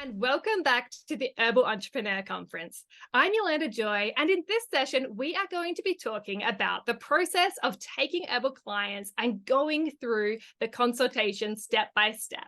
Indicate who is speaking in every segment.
Speaker 1: And welcome back to the Herbal Entrepreneur Conference. I'm Yolanda Joy, and in this session, we are going to be talking about the process of taking herbal clients and going through the consultation step by step.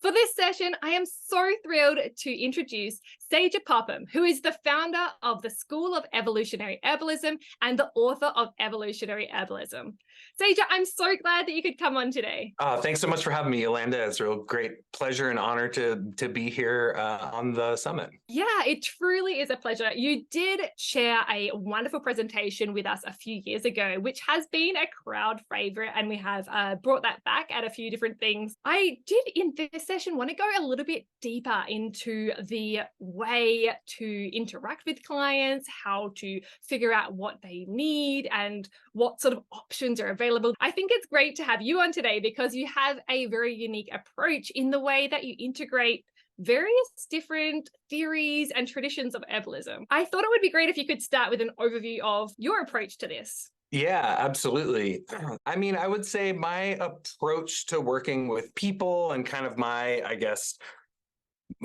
Speaker 1: For this session, I am so thrilled to introduce Sajah Popham, who is the founder of the School of Evolutionary Herbalism and the author of Evolutionary Herbalism. Sajah, I'm so glad that you could come on today.
Speaker 2: Thanks so much for having me, Yolanda. It's a real great pleasure and honor to be here on the summit.
Speaker 1: Yeah, it truly is a pleasure. You did share a wonderful presentation with us a few years ago, which has been a crowd favorite, and we have brought that back at a few different things. I did in this session want to go a little bit deeper into the way to interact with clients, how to figure out what they need and what sort of options are available. I think it's great to have you on today because you have a very unique approach in the way that you integrate various different theories and traditions of herbalism. I thought it would be great if you could start with an overview of your approach to this.
Speaker 2: Yeah, absolutely. I mean, I would say my approach to working with people and kind of my, I guess,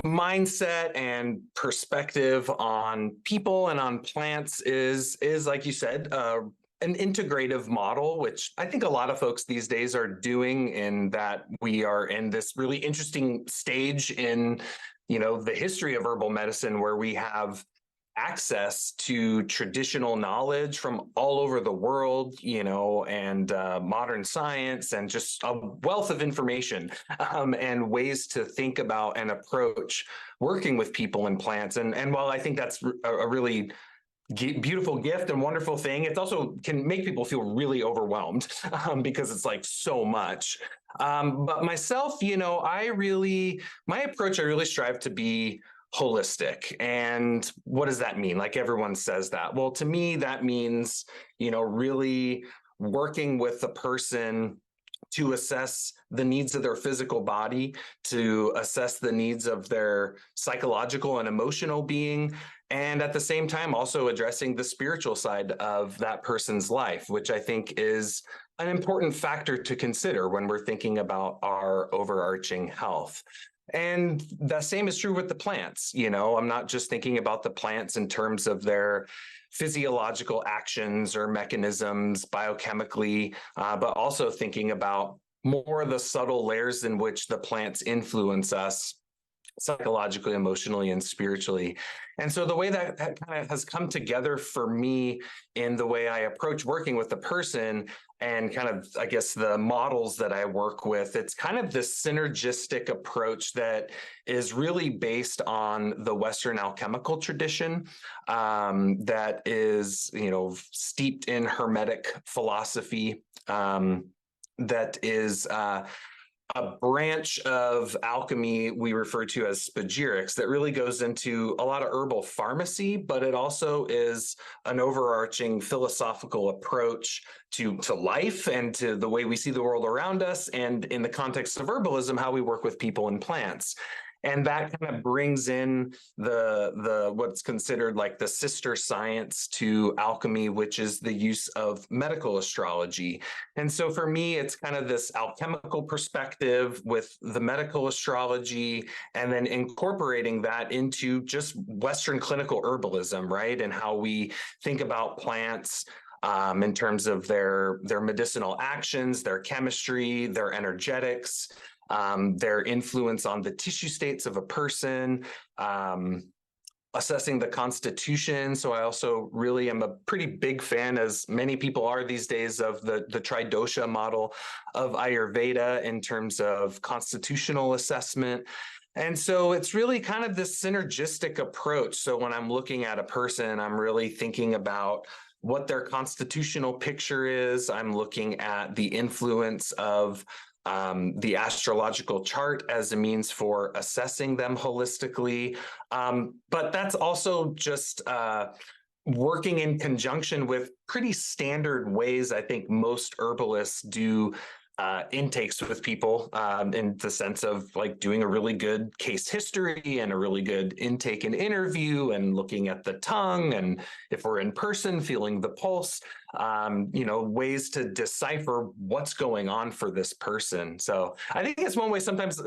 Speaker 2: mindset and perspective on people and on plants is like you said, an integrative model, which I think a lot of folks these days are doing, in that we are in this really interesting stage in, the history of herbal medicine where we have access to traditional knowledge from all over the world, and modern science and just a wealth of information and ways to think about and approach working with people and plants. And while I think that's a really beautiful gift and wonderful thing, it also can make people feel really overwhelmed because it's like so much. But myself, my approach, I really strive to be holistic. And what does that mean? Like everyone says that. Well, to me, that means, really working with the person to assess the needs of their physical body, to assess the needs of their psychological and emotional being, and at the same time also addressing the spiritual side of that person's life, which I think is an important factor to consider when we're thinking about our overarching health. And the same is true with the plants. I'm not just thinking about the plants in terms of their physiological actions or mechanisms biochemically, but also thinking about more of the subtle layers in which the plants influence us psychologically, emotionally, and spiritually. And so the way that kind of has come together for me in the way I approach working with the person and kind of, I guess, the models that I work with, it's kind of this synergistic approach that is really based on the Western alchemical tradition that is, steeped in Hermetic philosophy, that is a branch of alchemy we refer to as spagyrics that really goes into a lot of herbal pharmacy, but it also is an overarching philosophical approach to life and to the way we see the world around us, and in the context of herbalism, how we work with people and plants. And that kind of brings in the what's considered like the sister science to alchemy, which is the use of medical astrology. And so for me, it's kind of this alchemical perspective with the medical astrology, and then incorporating that into just Western clinical herbalism, right? And how we think about plants in terms of their medicinal actions, their chemistry, their energetics, their influence on the tissue states of a person, assessing the constitution. So I also really am a pretty big fan, as many people are these days, of the tridosha model of Ayurveda in terms of constitutional assessment. And so it's really kind of this synergistic approach. So when I'm looking at a person, I'm really thinking about what their constitutional picture is. I'm looking at the influence of the astrological chart as a means for assessing them holistically. But that's also just working in conjunction with pretty standard ways I think most herbalists do intakes with people in the sense of like doing a really good case history and a really good intake and interview and looking at the tongue. And if we're in person, feeling the pulse, ways to decipher what's going on for this person. So I think it's one way sometimes,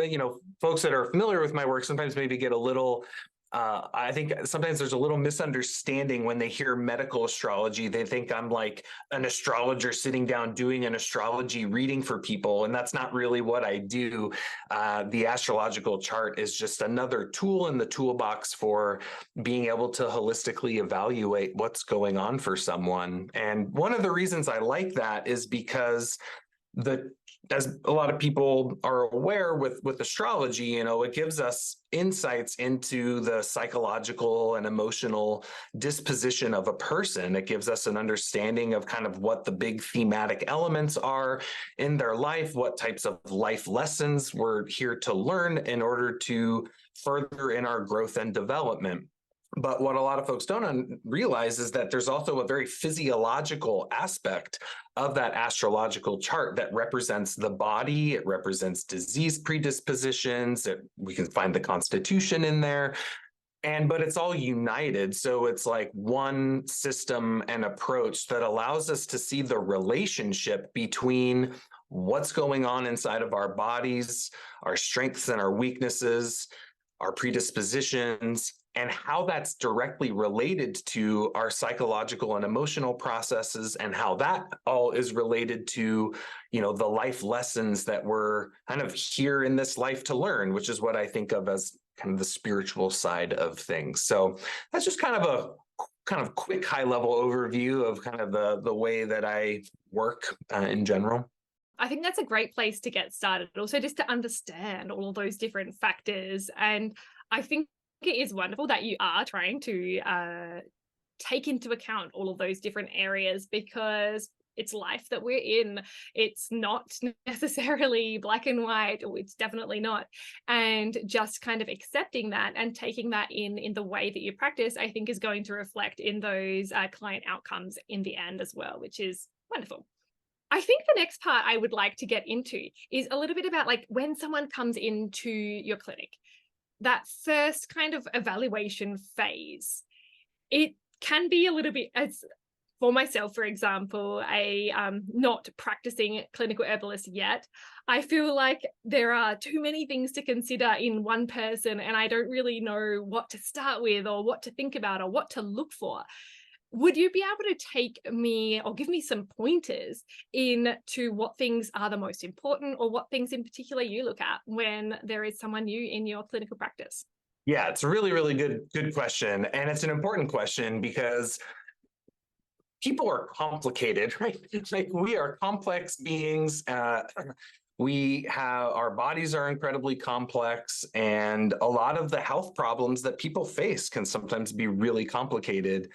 Speaker 2: folks that are familiar with my work sometimes maybe get a little I think sometimes there's a little misunderstanding when they hear medical astrology. They think I'm like an astrologer sitting down doing an astrology reading for people, and that's not really what I do. The astrological chart is just another tool in the toolbox for being able to holistically evaluate what's going on for someone. And one of the reasons I like that is because as a lot of people are aware with astrology, it gives us insights into the psychological and emotional disposition of a person. It gives us an understanding of kind of what the big thematic elements are in their life, what types of life lessons we're here to learn in order to further in our growth and development. But what a lot of folks don't realize is that there's also a very physiological aspect of that astrological chart that represents the body. It represents disease predispositions. We can find the Constitution in there. But it's all united. So it's like one system and approach that allows us to see the relationship between what's going on inside of our bodies, our strengths and our weaknesses, our predispositions, and how that's directly related to our psychological and emotional processes, and how that all is related to, the life lessons that we're kind of here in this life to learn, which is what I think of as kind of the spiritual side of things. So that's just kind of a quick high level overview of kind of the way that I work in general.
Speaker 1: I think that's a great place to get started. Also, just to understand all of those different factors. And I think it is wonderful that you are trying to take into account all of those different areas, because it's life that we're in. It's not necessarily black and white, or it's definitely not. And just kind of accepting that and taking that in the way that you practice, I think is going to reflect in those client outcomes in the end as well, which is wonderful. I think the next part I would like to get into is a little bit about like when someone comes into your clinic, that first kind of evaluation phase. It can be a little bit, as for myself, for example, a not practicing clinical herbalist yet, I feel like there are too many things to consider in one person, and I don't really know what to start with or what to think about or what to look for. Would you be able to take me or give me some pointers into what things are the most important, or what things in particular you look at when there is someone new in your clinical practice?
Speaker 2: Yeah, it's a really, really good question. And it's an important question because people are complicated, right? Like we are complex beings. Our bodies are incredibly complex, and a lot of the health problems that people face can sometimes be really complicated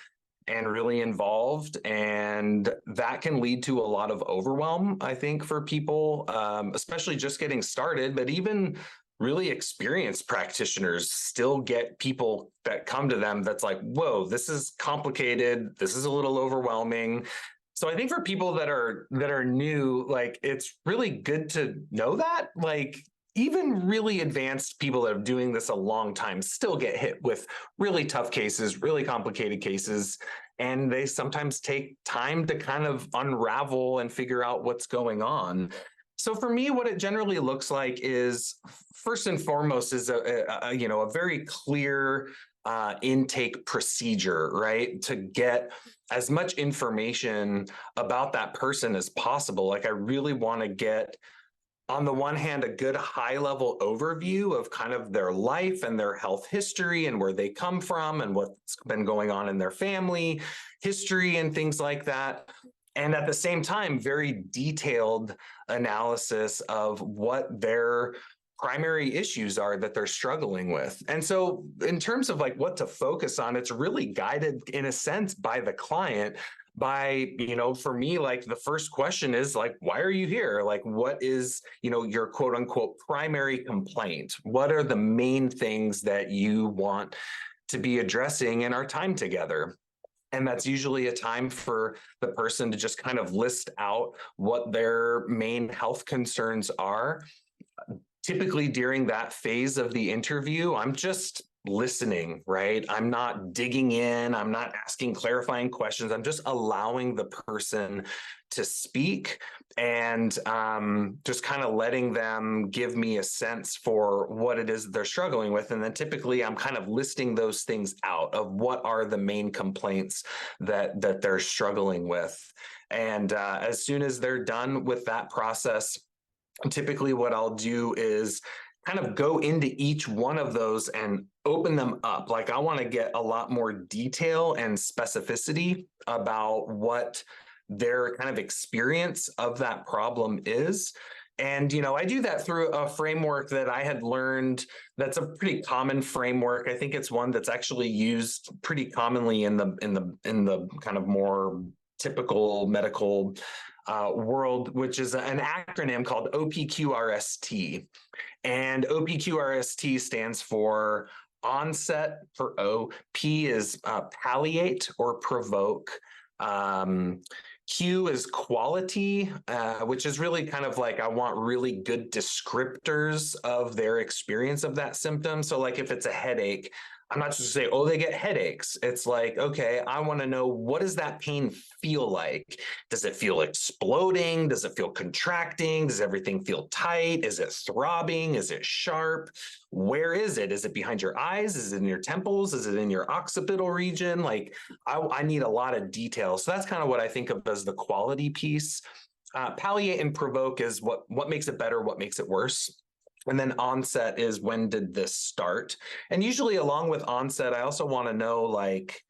Speaker 2: and really involved, and that can lead to a lot of overwhelm, I think, for people, especially just getting started. But even really experienced practitioners still get people that come to them that's like, whoa, this is complicated, this is a little overwhelming. So I think for people that are new, like, it's really good to know that, like, even really advanced people that are doing this a long time still get hit with really tough cases, really complicated cases, and they sometimes take time to kind of unravel and figure out what's going on. So for me, what it generally looks like is, first and foremost, is a very clear intake procedure, right? To get as much information about that person as possible. Like, I really want to get, on the one hand, a good high-level overview of kind of their life and their health history and where they come from and what's been going on in their family history and things like that. And at the same time, very detailed analysis of what their primary issues are that they're struggling with. And so in terms of like what to focus on, it's really guided in a sense by the client. For me, like, the first question is like, why are you here? Like, what is, your quote unquote primary complaint? What are the main things that you want to be addressing in our time together? And that's usually a time for the person to just kind of list out what their main health concerns are. Typically during that phase of the interview, I'm just listening, right? I'm not digging in. I'm not asking clarifying questions. I'm just allowing the person to speak and just kind of letting them give me a sense for what it is that they're struggling with. And then typically I'm kind of listing those things out of what are the main complaints that they're struggling with. And as soon as they're done with that process, typically what I'll do is kind of go into each one of those and open them up. Like I want to get a lot more detail and specificity about what their kind of experience of that problem is. And, I do that through a framework that I had learned that's a pretty common framework. I think it's one that's actually used pretty commonly in the kind of more typical medical world, which is an acronym called OPQRST. And OPQRST stands for onset for O. P is palliate or provoke. Q is quality, which is really kind of like I want really good descriptors of their experience of that symptom. So like if it's a headache, I'm not just say, oh, they get headaches. It's like, okay, I want to know, what does that pain feel like? Does it feel exploding? Does it feel contracting? Does everything feel tight? Is it throbbing? Is it sharp? Where is it? Is it behind your eyes? Is it in your temples? Is it in your occipital region? Like I need a lot of detail. So that's kind of what I think of as the quality piece. Palliate and provoke is what makes it better, what makes it worse. And then onset is when did this start? And usually along with onset, I also want to know like,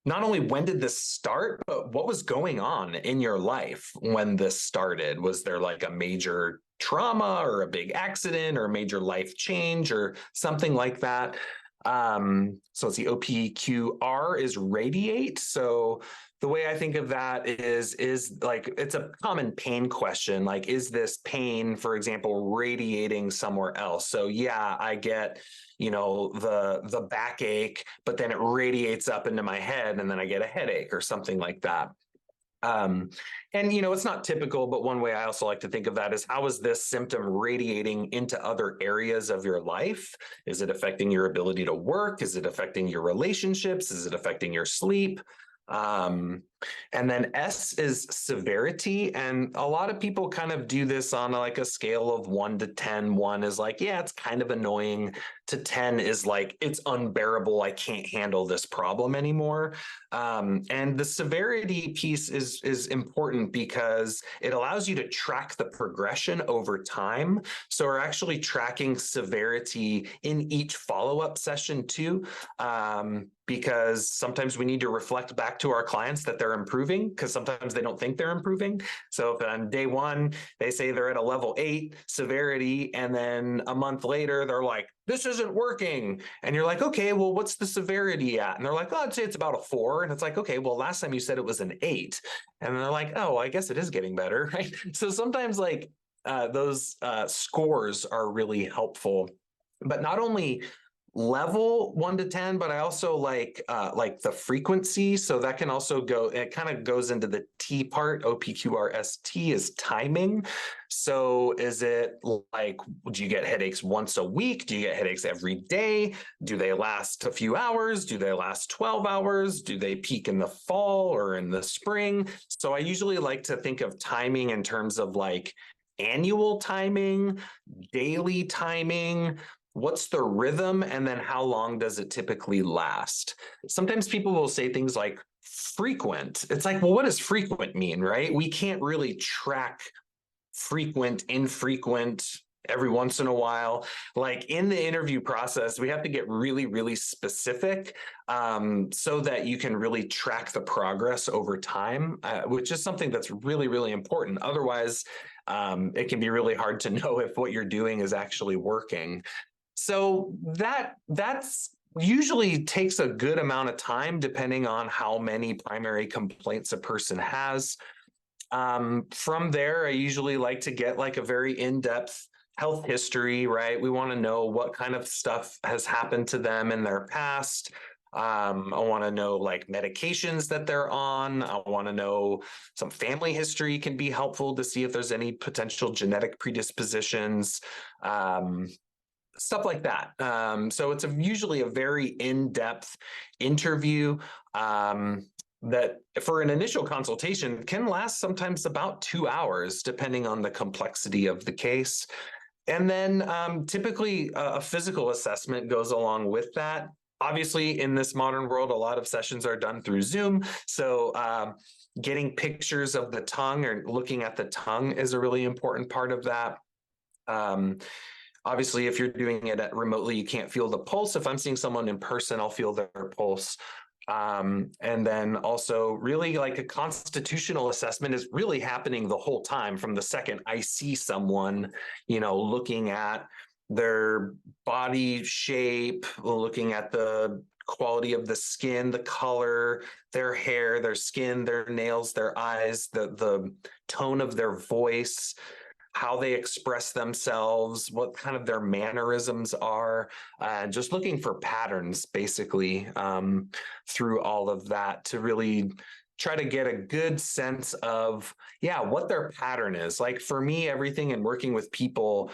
Speaker 2: not only when did this start, but what was going on in your life when this started? Was there like a major trauma or a big accident or a major life change or something like that? So it's the OPQR is radiate. So the way I think of that is like, it's a common pain question. Like, is this pain, for example, radiating somewhere else? So yeah, I get, the backache, but then it radiates up into my head and then I get a headache or something like that. And it's not typical, but one way I also like to think of that is, how is this symptom radiating into other areas of your life? Is it affecting your ability to work? Is it affecting your relationships? Is it affecting your sleep? And then S is severity. And a lot of people kind of do this on like a scale of 1 to 10. 1 is like, yeah, it's kind of annoying. To 10 is like, it's unbearable. I can't handle this problem anymore. And the severity piece is important because it allows you to track the progression over time. So we're actually tracking severity in each follow-up session too. Because sometimes we need to reflect back to our clients that they're improving, because sometimes they don't think they're improving. So if on day 1, they say they're at a level 8 severity, and then a month later, they're like, this isn't working. And you're like, okay, well, what's the severity at? And they're like, oh, I'd say it's about a 4. And it's like, okay, well, last time you said it was an 8. And they're like, oh, I guess it is getting better, right? So sometimes like those scores are really helpful, but not only level 1 to 10, but I also like the frequency. So that can also go, it kind of goes into the T part. OPQRST is timing. So is it like, do you get headaches once a week? Do you get headaches every day? Do they last a few hours? Do they last 12 hours? Do they peak in the fall or in the spring? So I usually like to think of timing in terms of like annual timing, daily timing. What's the rhythm? And then how long does it typically last? Sometimes people will say things like frequent. It's like, well, what does frequent mean, right? We can't really track frequent, infrequent, every once in a while. Like in the interview process, we have to get really, really specific so that you can really track the progress over time, which is something that's really, really important. Otherwise, it can be really hard to know if what you're doing is actually working. So that's usually takes a good amount of time, depending on how many primary complaints a person has. From there, I usually like to get like a very in-depth health history, right? We want to know what kind of stuff has happened to them in their past. I want to know like medications that they're on. I want to know some family history can be helpful to see if there's any potential genetic predispositions. Stuff like that. So it's usually a very in-depth interview that for an initial consultation can last sometimes about 2 hours, depending on the complexity of the case. And then typically a physical assessment goes along with that. Obviously, in this modern world, a lot of sessions are done through Zoom. So getting pictures of the tongue or looking at the tongue is a really important part of that. Obviously, if you're doing it remotely, you can't feel the pulse. If I'm seeing someone in person, I'll feel their pulse. And then also really like a constitutional assessment is really happening the whole time from the second I see someone, looking at their body shape, looking at the quality of the skin, the color, their hair, their skin, their nails, their eyes, the tone of their voice, how they express themselves, what kind of their mannerisms are, just looking for patterns basically through all of that to really try to get a good sense of, what their pattern is. Like for me, everything in working with people,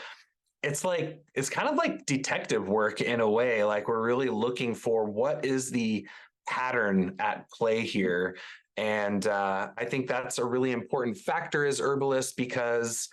Speaker 2: it's kind of like detective work in a way. Like we're really looking for what is the pattern at play here. And I think that's a really important factor as herbalists because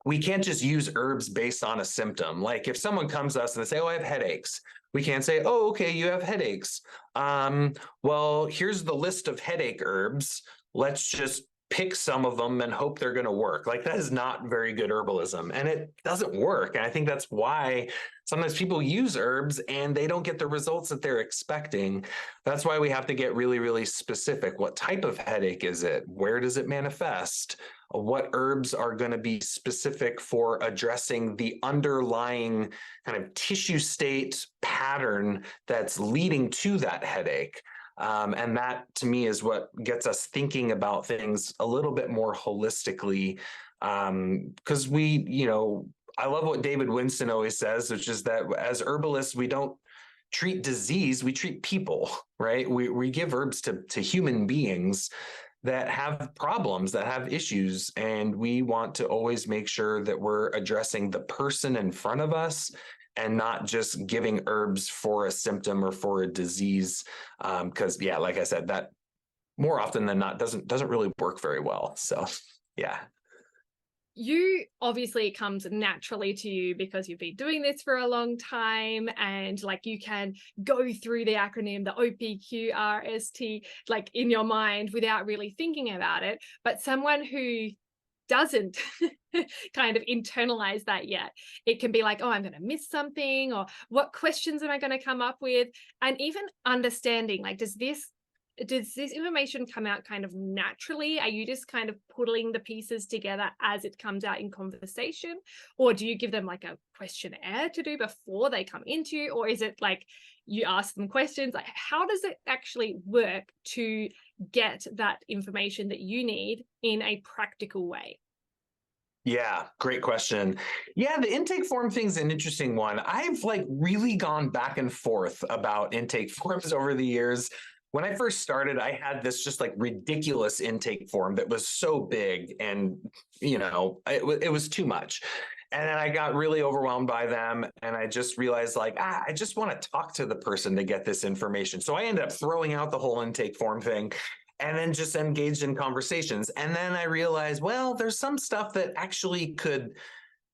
Speaker 2: we can't just use herbs based on a symptom. Like if someone comes to us and they say, "Oh, I have headaches," we can't say, "Oh, okay, you have headaches. Well, here's the list of headache herbs. Let's just pick some of them and hope they're going to work." Like that is not very good herbalism, and it doesn't work. And I think that's why sometimes people use herbs and they don't get the results that they're expecting. That's why we have to get really, really specific. What type of headache is it? Where does it manifest? What herbs are going to be specific for addressing the underlying kind of tissue state pattern that's leading to that headache? And that to me is what gets us thinking about things a little bit more holistically. Because I love what David Winston always says, which is that as herbalists, we don't treat disease, we treat people, right? We give herbs to human beings that have problems, that have issues. And we want to always make sure that we're addressing the person in front of us and not just giving herbs for a symptom or for a disease. Because like I said, that more often than not doesn't really work very well. So yeah.
Speaker 1: You obviously, it comes naturally to you because you've been doing this for a long time, and like you can go through the acronym, the OPQRST, like in your mind without really thinking about it. But someone who doesn't kind of internalize that yet, it can be like, "Oh, I'm going to miss something," or "What questions am I going to come up with?" And even understanding, like, does this information come out kind of naturally? Are you just kind of putting the pieces together as it comes out in conversation? Or do you give them like a questionnaire to do before they come into you? Or is it like you ask them questions? Like, how does it actually work to get that information that you need in a practical way?
Speaker 2: Yeah, great question. Yeah, the intake form thing's an interesting one. I've really gone back and forth about intake forms over the years. When I first started, I had this just ridiculous intake form that was so big and, it was too much. And then I got really overwhelmed by them. And I just realized I just want to talk to the person to get this information. So I ended up throwing out the whole intake form thing and then just engaged in conversations. And then I realized, well, there's some stuff that actually could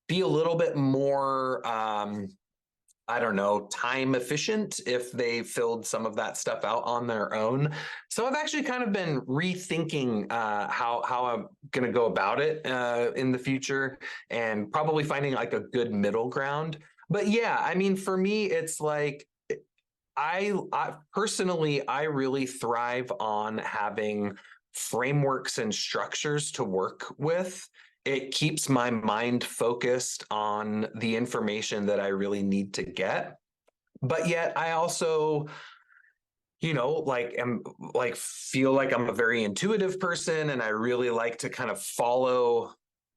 Speaker 2: be a little bit more, I don't know, time efficient if they filled some of that stuff out on their own. So I've actually kind of been rethinking how I'm going to go about it in the future, and probably finding a good middle ground. But yeah, I mean, for me, it's I personally, I really thrive on having frameworks and structures to work with. It keeps my mind focused on the information that I really need to get. But yet I also, am feel like I'm a very intuitive person, and I really like to kind of follow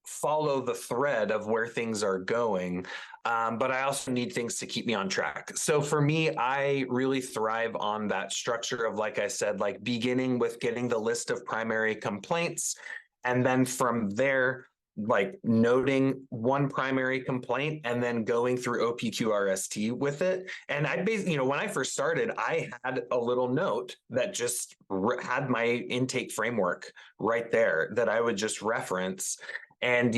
Speaker 2: follow the thread of where things are going. But I also need things to keep me on track. So for me, I really thrive on that structure of, like I said, like beginning with getting the list of primary complaints. And then from there, like noting one primary complaint and then going through OPQRST with it. And I basically, when I first started, I had a little note that just had my intake framework right there that I would just reference. And,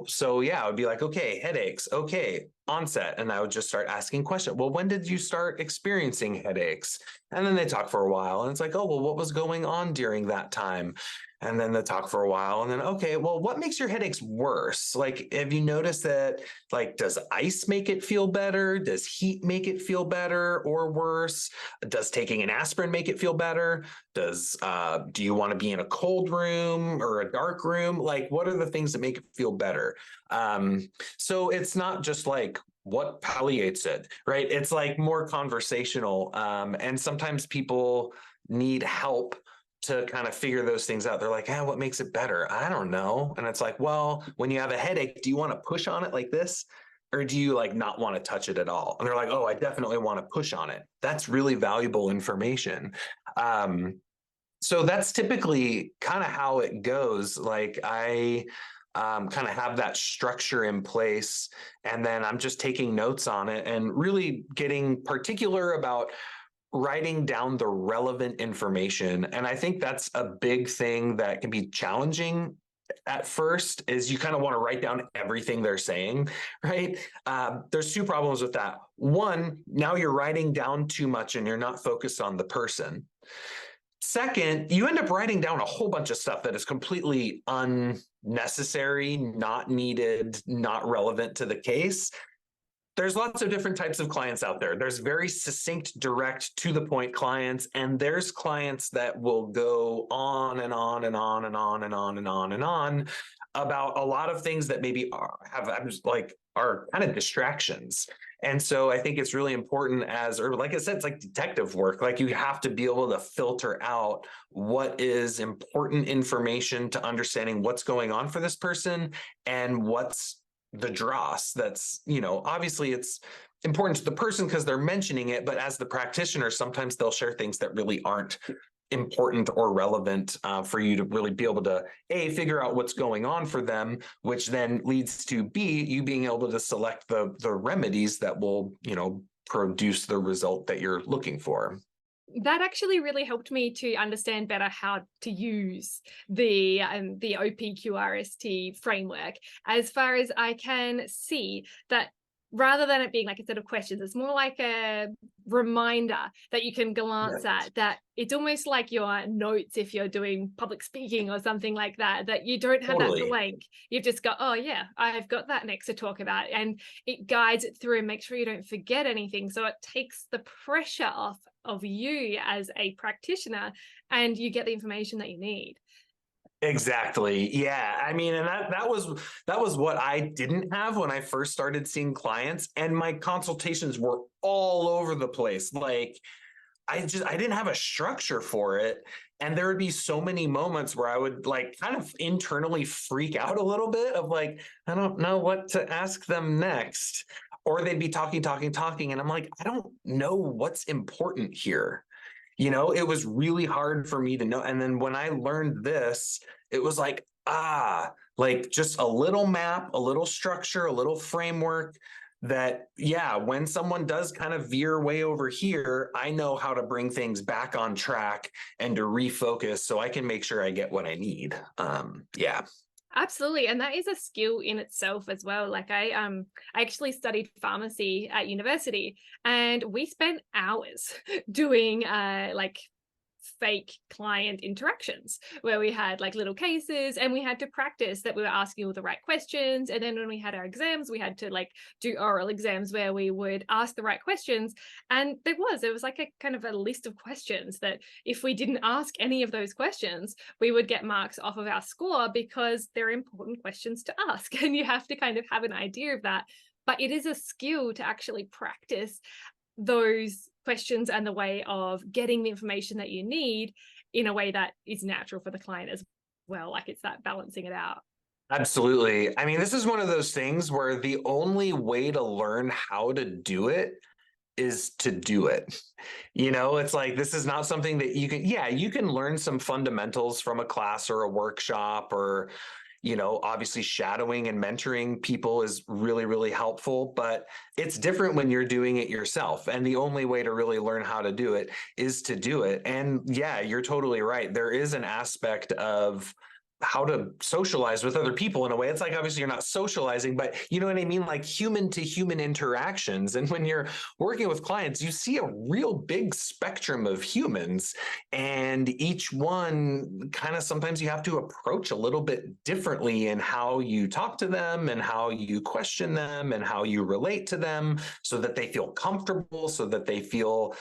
Speaker 2: so yeah, I would be like, okay, headaches, okay, onset. And I would just start asking questions. Well, when did you start experiencing headaches? And then they talk for a while. And it's like, oh, well, what was going on during that time? And then they talk for a while. And then, okay, well, what makes your headaches worse? Like, have you noticed that, like, does ice make it feel better? Does heat make it feel better or worse? Does taking an aspirin make it feel better? Do you want to be in a cold room or a dark room? Like, what are the things that make it feel better? So it's not just like what palliates it, right? It's like more conversational. And sometimes people need help to kind of figure those things out. They're like, what makes it better? I don't know. And it's like, well, when you have a headache, do you want to push on it like this? Or do you like not want to touch it at all? And they're like, oh, I definitely want to push on it. That's really valuable information. So that's typically kind of how it goes. Like I kind of have that structure in place, and then I'm just taking notes on it and really getting particular about writing down the relevant information. And I think that's a big thing that can be challenging at first, is you kind of want to write down everything they're saying, right? There's two problems with that. One, now you're writing down too much and you're not focused on the person. Second, you end up writing down a whole bunch of stuff that is completely unnecessary, not needed, not relevant to the case. There's lots of different types of clients out there. There's very succinct, direct, to the point clients, and there's clients that will go on and on and on and on and on and on and on about a lot of things that maybe are kind of distractions. And so I think it's really important or like I said, it's like detective work. Like you have to be able to filter out what is important information to understanding what's going on for this person and what's the dross. That's, obviously it's important to the person because they're mentioning it, but as the practitioner, sometimes they'll share things that really aren't important or relevant for you to really be able to figure out what's going on for them, which then leads to B, you being able to select the remedies that will, produce the result that you're looking for.
Speaker 1: That actually really helped me to understand better how to use the OPQRST framework, as far as I can see that rather than it being like a set of questions, it's more like a reminder that you can glance at, that it's almost like your notes if you're doing public speaking or something like that, that you don't have that blank. You've just got, oh yeah, I've got that next to talk about. And it guides it through and makes sure you don't forget anything. So it takes the pressure off of you as a practitioner and you get the information that you need.
Speaker 2: Exactly. Yeah. I mean, and that was what I didn't have when I first started seeing clients, and my consultations were all over the place. Like I didn't have a structure for it. And there would be so many moments where I would like kind of internally freak out a little bit of like, I don't know what to ask them next. Or they'd be talking. And I'm like, I don't know what's important here. It was really hard for me to know. And then when I learned this, it was like, like just a little map, a little structure, a little framework that, yeah, when someone does kind of veer way over here, I know how to bring things back on track and to refocus so I can make sure I get what I need. Yeah.
Speaker 1: Absolutely. And that is a skill in itself as well. Like I actually studied pharmacy at university, and we spent hours doing like fake client interactions where we had like little cases and we had to practice that we were asking all the right questions. And then when we had our exams, we had to like do oral exams where we would ask the right questions. And there was like a kind of a list of questions that if we didn't ask any of those questions, we would get marks off of our score because they're important questions to ask. And you have to kind of have an idea of that. But it is a skill to actually practice those questions and the way of getting the information that you need in a way that is natural for the client as well. Like it's that balancing it out.
Speaker 2: Absolutely. I mean, this is one of those things where the only way to learn how to do it is to do it. It's like this is not something that you can, yeah, you can learn some fundamentals from a class or a workshop or, obviously shadowing and mentoring people is really, really helpful, but it's different when you're doing it yourself. And the only way to really learn how to do it is to do it. And yeah, you're totally right. There is an aspect of how to socialize with other people in a way. It's like obviously you're not socializing, but you know what I mean? Like human to human interactions. And when you're working with clients, you see a real big spectrum of humans, and each one kind of sometimes you have to approach a little bit differently in how you talk to them and how you question them and how you relate to them so that they feel comfortable, so that they feel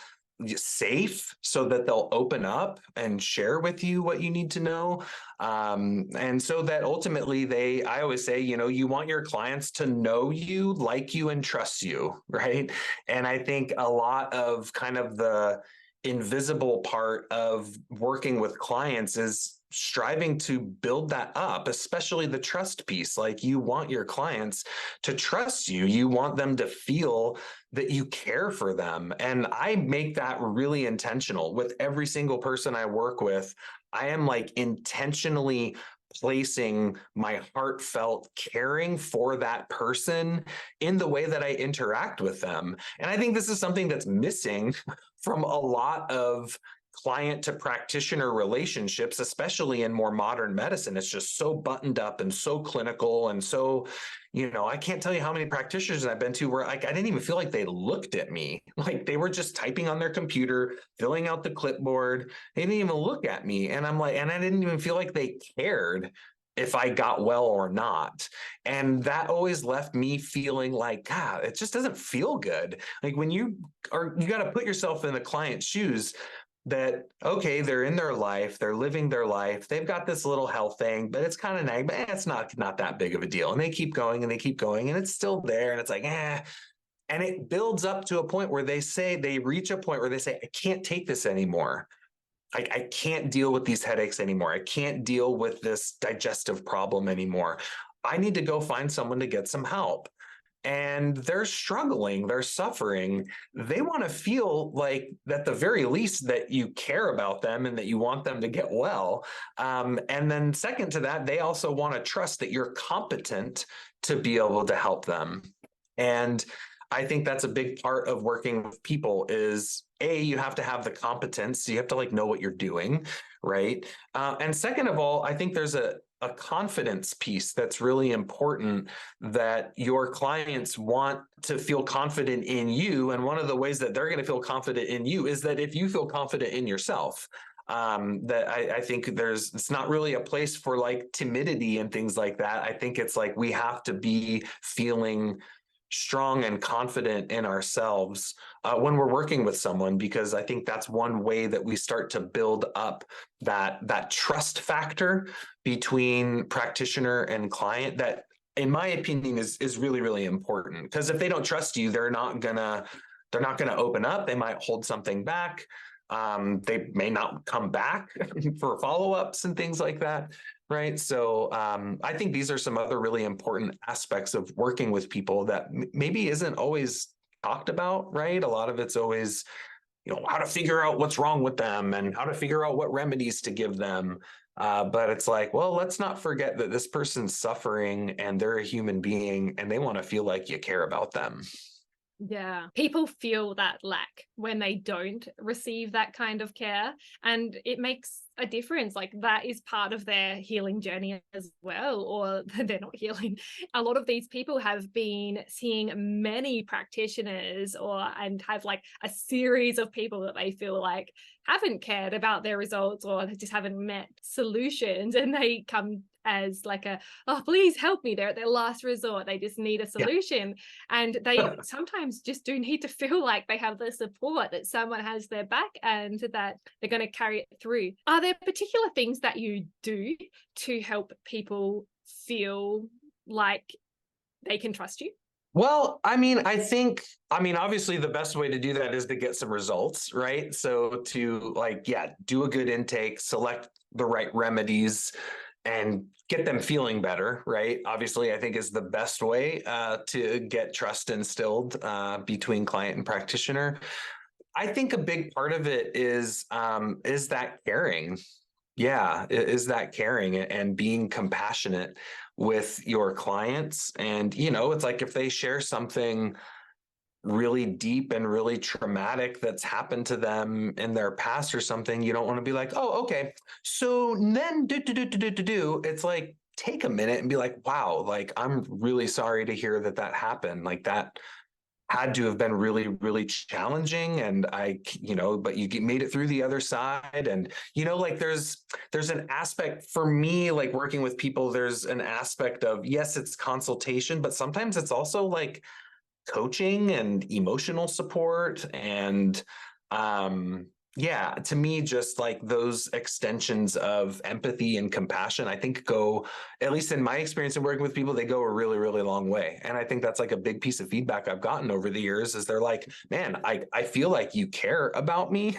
Speaker 2: safe, so that they'll open up and share with you what you need to know. And so that ultimately I always say, you want your clients to know you, like you, and trust you, right? And I think a lot of kind of the invisible part of working with clients is striving to build that up, especially the trust piece. Like you want your clients to trust you. You want them to feel that you care for them. And I make that really intentional with every single person I work with. I am like intentionally placing my heartfelt caring for that person in the way that I interact with them. And I think this is something that's missing from a lot of client to practitioner relationships, especially in more modern medicine. It's just so buttoned up and so clinical and so, I can't tell you how many practitioners I've been to where like I didn't even feel like they looked at me. Like they were just typing on their computer, filling out the clipboard. They didn't even look at me. And I'm like, and I didn't even feel like they cared if I got well or not. And that always left me feeling like, God, it just doesn't feel good. Like when you got to put yourself in the client's shoes that, okay, they're in their life, they're living their life, they've got this little health thing, but it's kind of nagging, but it's not that big of a deal. And they keep going and they keep going and it's still there. And it's like, and it builds up to a point where they reach a point where they say, I can't take this anymore. I can't deal with these headaches anymore. I can't deal with this digestive problem anymore. I need to go find someone to get some help. And they're struggling, they're suffering. They want to feel like, at the very least, that you care about them and that you want them to get well. And then, second to that, they also want to trust that you're competent to be able to help them. And I think that's a big part of working with people is you have to have the competence. So you have to like know what you're doing, right? And second of all, I think there's a confidence piece that's really important, that your clients want to feel confident in you. And one of the ways that they're going to feel confident in you is that if you feel confident in yourself. That I think it's not really a place for like timidity and things like that. I think it's like we have to be feeling strong and confident in ourselves when we're working with someone, because I think that's one way that we start to build up that trust factor between practitioner and client that, in my opinion, is really, really important. Because if they don't trust you, they're not gonna open up. They might hold something back. They may not come back for follow-ups and things like that. Right. So I think these are some other really important aspects of working with people that maybe isn't always talked about. Right. A lot of it's always, how to figure out what's wrong with them and how to figure out what remedies to give them. But it's like, well, let's not forget that this person's suffering and they're a human being and they want to feel like you care about them.
Speaker 1: Yeah, people feel that lack when they don't receive that kind of care, and it makes a difference. Like that is part of their healing journey as well, or they're not healing. A lot of these people have been seeing many practitioners and have like a series of people that they feel like haven't cared about their results or just haven't met solutions, and they come as like oh, please help me. They're at their last resort. They just need a solution. Yeah. And they sometimes just do need to feel like they have the support, that someone has their back and that they're going to carry it through. Are there particular things that you do to help people feel like they can trust you?
Speaker 2: Well, obviously the best way to do that is to get some results, right? So to do a good intake, select the right remedies, and get them feeling better, right? Obviously, I think is the best way to get trust instilled between client and practitioner. I think a big part of it is that caring. Yeah, is that caring and being compassionate with your clients. And, it's like if they share something really deep and really traumatic that's happened to them in their past or something, you don't want to be like, oh, okay. So then do. It's like, take a minute and be like, wow, like, I'm really sorry to hear that happened. Like that had to have been really, really challenging. And but you made it through the other side. And, like there's an aspect for me, like working with people, there's an aspect of, yes, it's consultation, but sometimes it's also like coaching and emotional support. And yeah, to me, just like those extensions of empathy and compassion, I think go, at least in my experience in working with people, they go a really, really long way. And I think that's like a big piece of feedback I've gotten over the years is they're like, man, I feel like you care about me,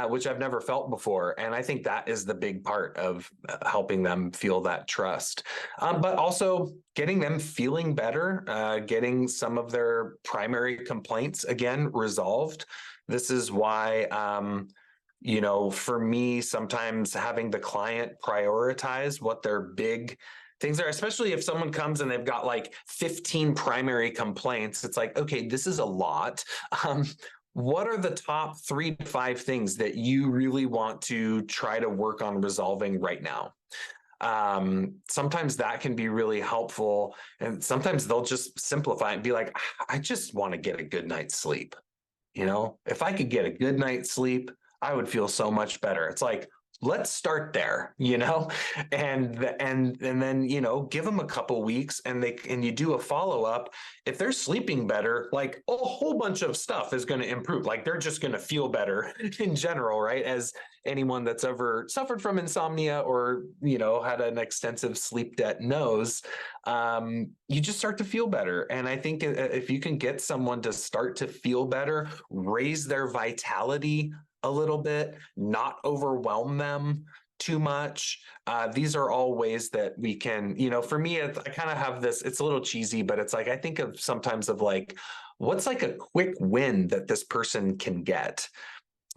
Speaker 2: which I've never felt before. And I think that is the big part of helping them feel that trust. But also getting them feeling better, getting some of their primary complaints again resolved. This is why, for me, sometimes having the client prioritize what their big things are, especially if someone comes and they've got like 15 primary complaints, it's like, okay, this is a lot. What are the top 3 to 5 things that you really want to try to work on resolving right now? Sometimes that can be really helpful. And sometimes they'll just simplify it and be like, I just want to get a good night's sleep. If I could get a good night's sleep, I would feel so much better. It's like, let's start there, and then, give them a couple weeks and you do a follow-up. If they're sleeping better, like a whole bunch of stuff is going to improve. Like they're just going to feel better in general, right? As anyone that's ever suffered from insomnia or, had an extensive sleep debt knows, you just start to feel better. And I think if you can get someone to start to feel better, raise their vitality a little bit, not overwhelm them too much. These are all ways that we can, for me, I kind of have this, it's a little cheesy, but it's like, I think of sometimes of like, what's like a quick win that this person can get?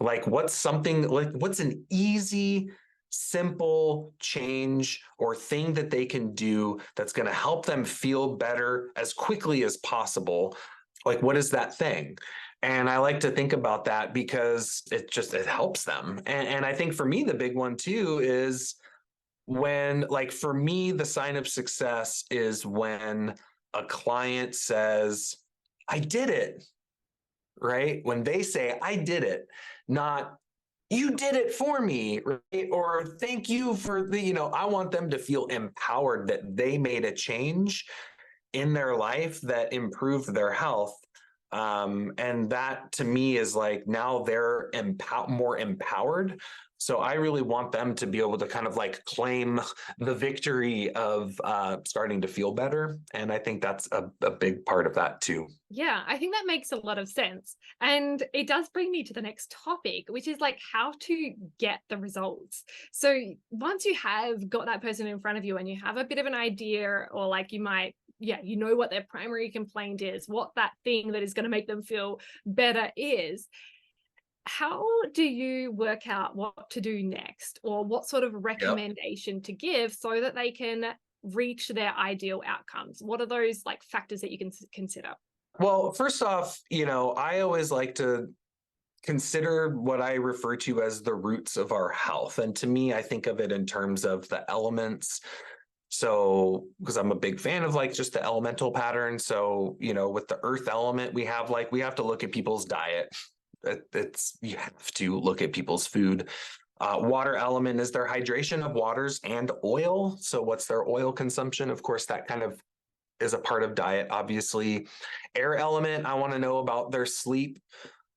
Speaker 2: Like what's an easy, simple change or thing that they can do that's going to help them feel better as quickly as possible? Like, what is that thing? And I like to think about that because it helps them. And I think for me, the big one too is when, like, for me, the sign of success is when a client says, I did it, right? When they say, I did it, not, you did it for me, right? Or thank you for I want them to feel empowered that they made a change in their life that improved their health. And that to me is like, now they're more empowered. So I really want them to be able to kind of like claim the victory of starting to feel better. And I think that's a big part of that too.
Speaker 1: Yeah, I think that makes a lot of sense. And it does bring me to the next topic, which is like how to get the results. So once you have got that person in front of you and you have a bit of an idea, or like you might, what their primary complaint is, what that thing that is going to make them feel better is, how do you work out what to do next, or what sort of recommendation to give so that they can reach their ideal outcomes? What are those like factors that you can consider?
Speaker 2: Well, first off, I always like to consider what I refer to as the roots of our health. And to me, I think of it in terms of the elements. So, because I'm a big fan of like just the elemental pattern. So, with the earth element, we have to look at people's diet. You have to look at people's food. Water element is their hydration of waters and oil. So what's their oil consumption? Of course, that kind of is a part of diet, obviously. Air element, I want to know about their sleep,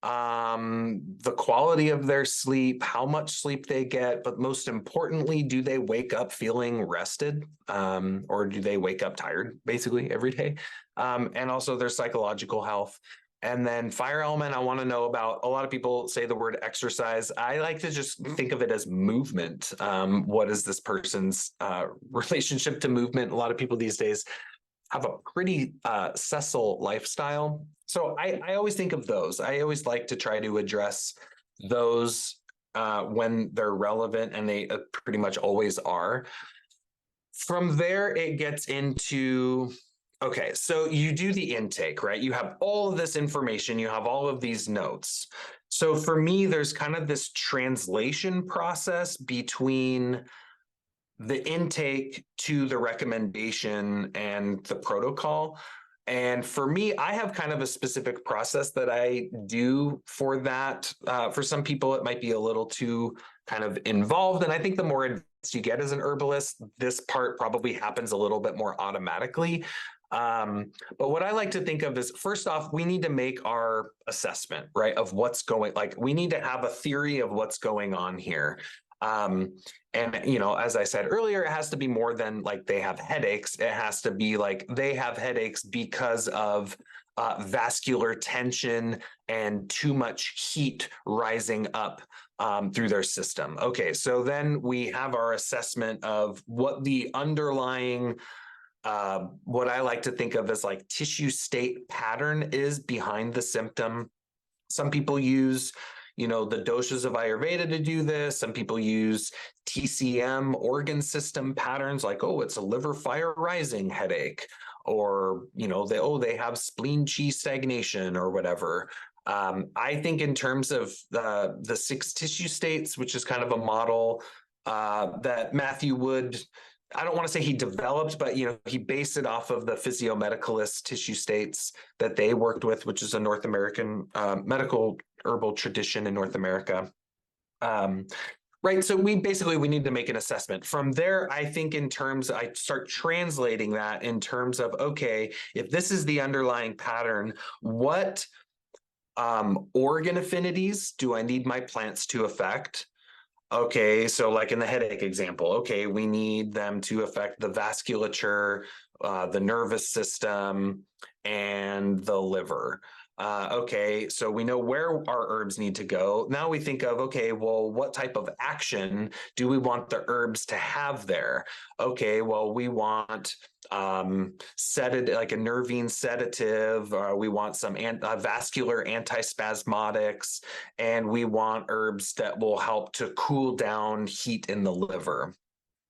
Speaker 2: the quality of their sleep, how much sleep they get, but most importantly, do they wake up feeling rested, or do they wake up tired basically every day? And also their psychological health. And then fire element, I want to know about. A lot of people say the word exercise. I like to just think of it as movement. What is this person's relationship to movement? A lot of people these days have a pretty sessile lifestyle. So I always think of those. I always like to try to address those when they're relevant, and they pretty much always are. From there, it gets into, okay, so you do the intake, right? You have all of this information, you have all of these notes. So for me, there's kind of this translation process between the intake to the recommendation and the protocol. And for me, I have kind of a specific process that I do for that. For some people, it might be a little too kind of involved. And I think the more advanced you get as an herbalist, this part probably happens a little bit more automatically. But what I like to think of is, first off, we need to make our assessment, right, of what's going, like, we need to have a theory of what's going on here. And, you know, as I said earlier, it has to be more than like they have headaches. It has to be like they have headaches because of vascular tension and too much heat rising up through their system. Okay, so then we have our assessment of what the underlying what I like to think of as like tissue state pattern is behind the symptom. Some people use, you know, the doshas of Ayurveda to do this. Some people use TCM organ system patterns, like, oh, it's a liver fire rising headache, or, you know, they have spleen chi stagnation or whatever. I think in terms of the 6 tissue states, which is kind of a model that Matthew Wood, I don't want to say he developed, but, you know, he based it off of the physiomedicalist tissue states that they worked with, which is a North American medical herbal tradition in North America. Right. So we need to make an assessment. From there, I think in terms, I start translating that in terms of, okay, if this is the underlying pattern, what organ affinities do I need my plants to affect? Okay, so like in the headache example, okay, we need them to affect the vasculature, the nervous system, and the liver. Okay, so we know where our herbs need to go. Now we think of, okay, well, what type of action do we want the herbs to have there? Okay, well, we want sedative, like a nervine sedative. We want some vascular antispasmodics, and we want herbs that will help to cool down heat in the liver.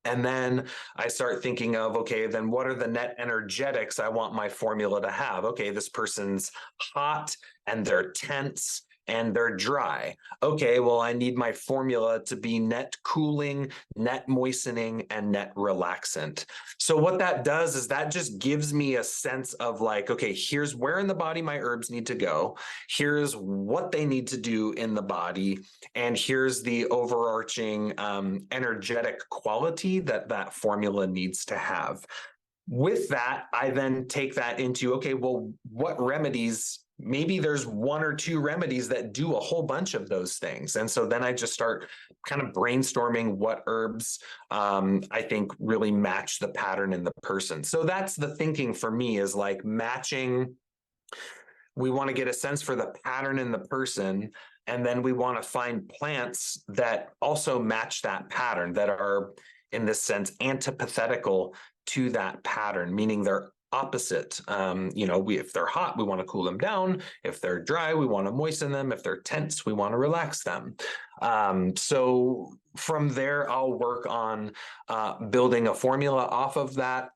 Speaker 2: And then I start thinking of, okay, then what are the net energetics I want my formula to have? Okay, this person's hot and they're tense and they're dry. Okay, well, I need my formula to be net cooling, net moistening, and net relaxant. So what that does is that just gives me a sense of like, okay, here's where in the body my herbs need to go. Here's what they need to do in the body. And here's the overarching energetic quality that that formula needs to have. With that, I then take that into, okay, well, what remedies, maybe there's 1 or 2 remedies that do a whole bunch of those things. And so then I just start kind of brainstorming what herbs I think really match the pattern in the person. So that's the thinking for me, is like matching. We want to get a sense for the pattern in the person, and then we want to find plants that also match that pattern, that are, in this sense, antithetical to that pattern, meaning they're opposite. You know, if they're hot, we want to cool them down. If they're dry, we want to moisten them. If they're tense, we want to relax them. So from there, I'll work on building a formula off of that.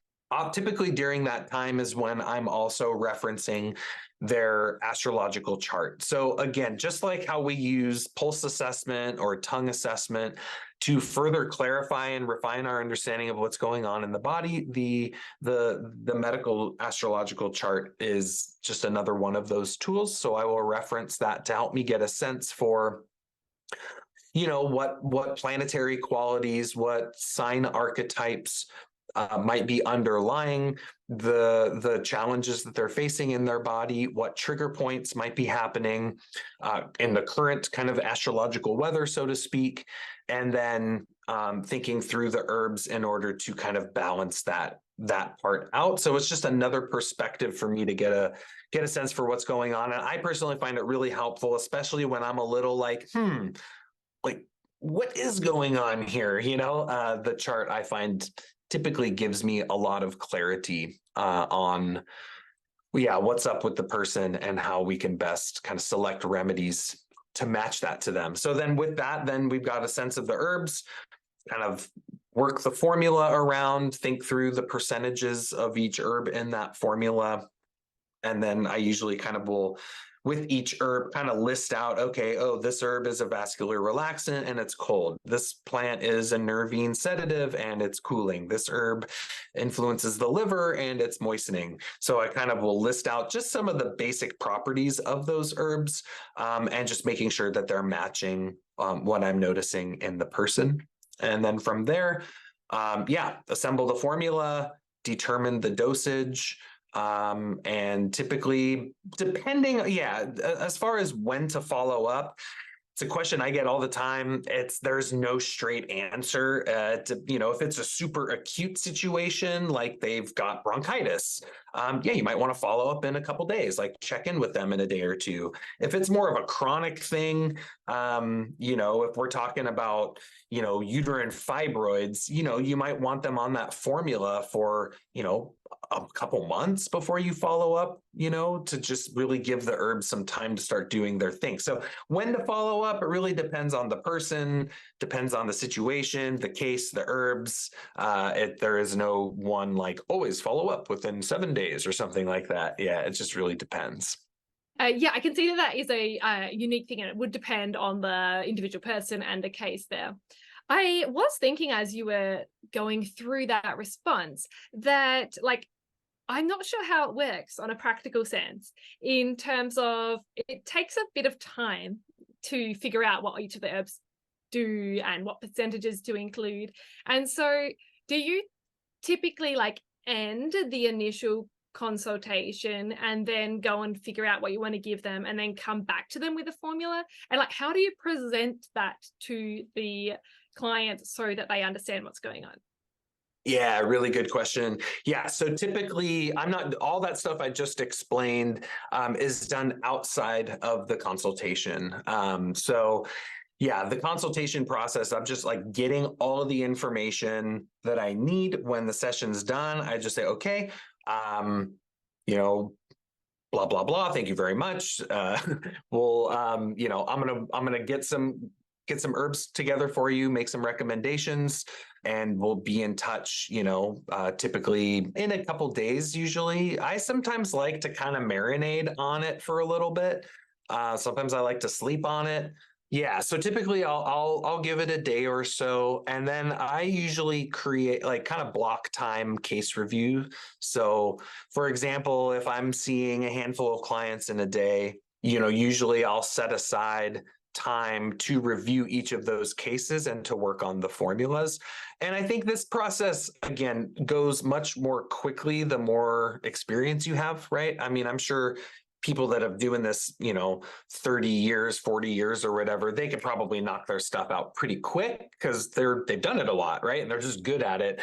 Speaker 2: Typically during that time is when I'm also referencing their astrological chart. So again, just like how we use pulse assessment or tongue assessment to further clarify and refine our understanding of what's going on in the body, the medical astrological chart is just another one of those tools. So I will reference that to help me get a sense for, you know, what planetary qualities, what sign archetypes might be underlying the challenges that they're facing in their body, what trigger points might be happening in the current kind of astrological weather, so to speak, and then thinking through the herbs in order to kind of balance that that part out. So it's just another perspective for me to get a sense for what's going on. And I personally find it really helpful, especially when I'm a little like, like what is going on here? The chart I find typically gives me a lot of clarity on what's up with the person and how we can best kind of select remedies to match that to them. So then with that, then we've got a sense of the herbs, kind of work the formula around, think through the percentages of each herb in that formula. And then I usually kind of will, with each herb, kind of list out, okay, this herb is a vascular relaxant and it's cold. This plant is a nervine sedative and it's cooling. This herb influences the liver and it's moistening. So I kind of will list out just some of the basic properties of those herbs, and just making sure that they're matching what I'm noticing in the person. And then from there, assemble the formula, determine the dosage, and typically, depending, as far as when to follow up, it's a question I get all the time. There's no straight answer. If it's a super acute situation, like they've got bronchitis, you might want to follow up in a couple days, like check in with them in a day or two. If it's more of a chronic thing, if we're talking about, uterine fibroids, you might want them on that formula for, a couple months before you follow up, to just really give the herbs some time to start doing their thing. So when to follow up, it really depends on the person, depends on the situation, the case, the herbs. There is no one like always follow up within 7 days or something like that. Yeah, it just really depends.
Speaker 1: I can see that is a unique thing, and it would depend on the individual person and the case there. I was thinking as you were going through that response that, like, I'm not sure how it works on a practical sense in terms of it takes a bit of time to figure out what each of the herbs do and what percentages to include. And so do you typically end the initial consultation and then go and figure out what you want to give them and then come back to them with a formula? And how do you present that to the client so that they understand what's going on?
Speaker 2: Yeah, really good question. Yeah, so typically, I'm not all that stuff I just explained is done outside of the consultation. The consultation process, I'm just getting all of the information that I need. When the session's done, I just say, okay, blah blah blah. Thank you very much. I'm gonna get some herbs together for you, make some recommendations, and we'll be in touch, typically in a couple days. Usually I sometimes like to kind of marinate on it for a little bit. Sometimes I like to sleep on it. Yeah. So typically I'll give it a day or so. And then I usually create kind of block time case review. So for example, if I'm seeing a handful of clients in a day, usually I'll set aside time to review each of those cases and to work on the formulas. And I think this process, again, goes much more quickly the more experience you have, right? I mean, I'm sure people that have doing this, 30 years, 40 years or whatever, they could probably knock their stuff out pretty quick because they've done it a lot, right? And they're just good at it.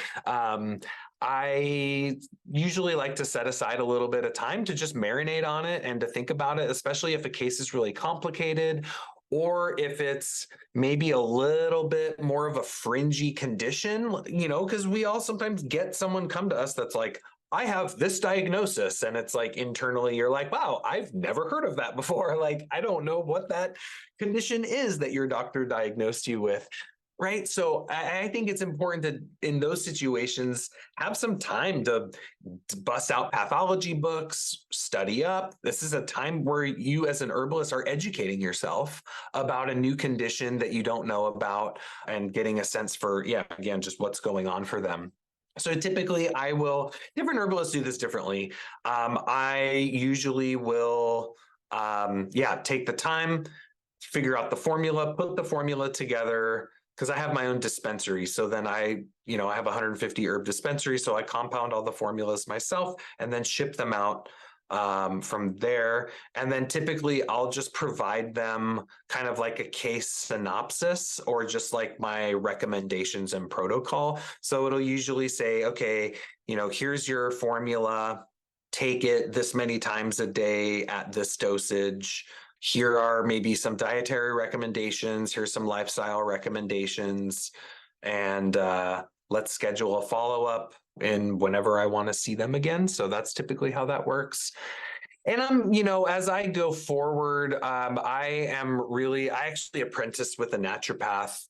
Speaker 2: I usually like to set aside a little bit of time to just marinate on it and to think about it, especially if a case is really complicated, or if it's maybe a little bit more of a fringy condition, because we all sometimes get someone come to us that's like, I have this diagnosis, and it's internally you're like, wow, I've never heard of that before. I don't know what that condition is that your doctor diagnosed you with. Right. So I think it's important to, in those situations, have some time to bust out pathology books, study up. This is a time where you as an herbalist are educating yourself about a new condition that you don't know about and getting a sense for, again, just what's going on for them. So typically different herbalists do this differently. I usually will, take the time, figure out the formula, put the formula together, because I have my own dispensary. So then I have 150 herb dispensary. So I compound all the formulas myself and then ship them out from there. And then typically I'll just provide them kind of like a case synopsis or just like my recommendations and protocol. So it'll usually say, okay, here's your formula, take it this many times a day at this dosage. Here are maybe some dietary recommendations. Here's some lifestyle recommendations. And let's schedule a follow-up in whenever I want to see them again. So that's typically how that works. And as I go forward, I actually apprenticed with a naturopath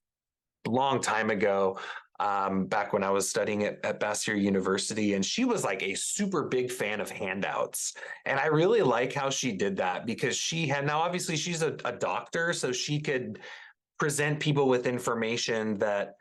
Speaker 2: a long time ago, back when I was studying at Bastyr University. And she was like a super big fan of handouts. And I really like how she did that because now obviously she's a doctor, so she could present people with information that,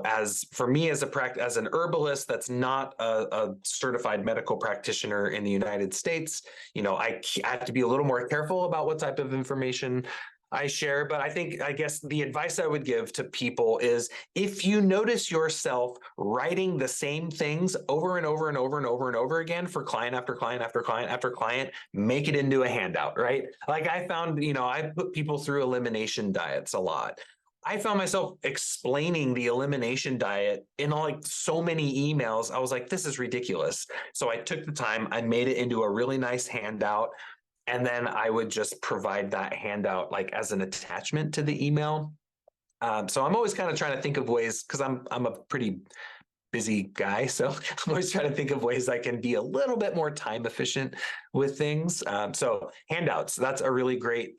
Speaker 2: as for me as an herbalist that's not a certified medical practitioner in the United States, I have to be a little more careful about what type of information I share. But I guess the advice I would give to people is if you notice yourself writing the same things over and over and over and over and over again for client after client after client after client, make it into a handout, right? Like I found, I put people through elimination diets a lot. I found myself explaining the elimination diet in like so many emails. I was like, this is ridiculous. So I took the time, I made it into a really nice handout. And then I would just provide that handout like as an attachment to the email. So I'm always kind of trying to think of ways, because I'm a pretty busy guy. So I'm always trying to think of ways I can be a little bit more time efficient with things. So handouts, that's a really great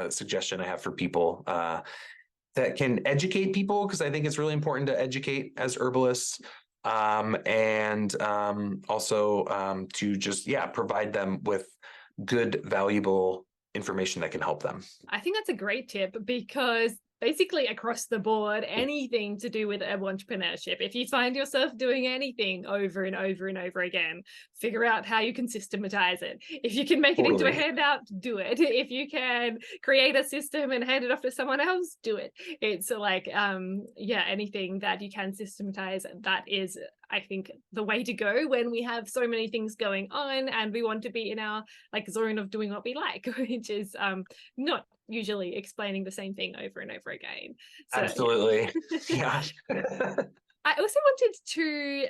Speaker 2: suggestion I have for people that can educate people, because I think it's really important to educate as herbalists. And also to just, provide them with good, valuable information that can help them.
Speaker 1: I think that's a great tip because basically across the board, anything to do with herbal entrepreneurship, if you find yourself doing anything over and over and over again, figure out how you can systematize it. If you can make it into a handout, do it. If you can create a system and hand it off to someone else, do it. It's like, anything that you can systematize, that is, I think, the way to go when we have so many things going on and we want to be in our zone of doing what we like, which is not usually explaining the same thing over and over again. So,
Speaker 2: absolutely. Yeah.
Speaker 1: I also wanted to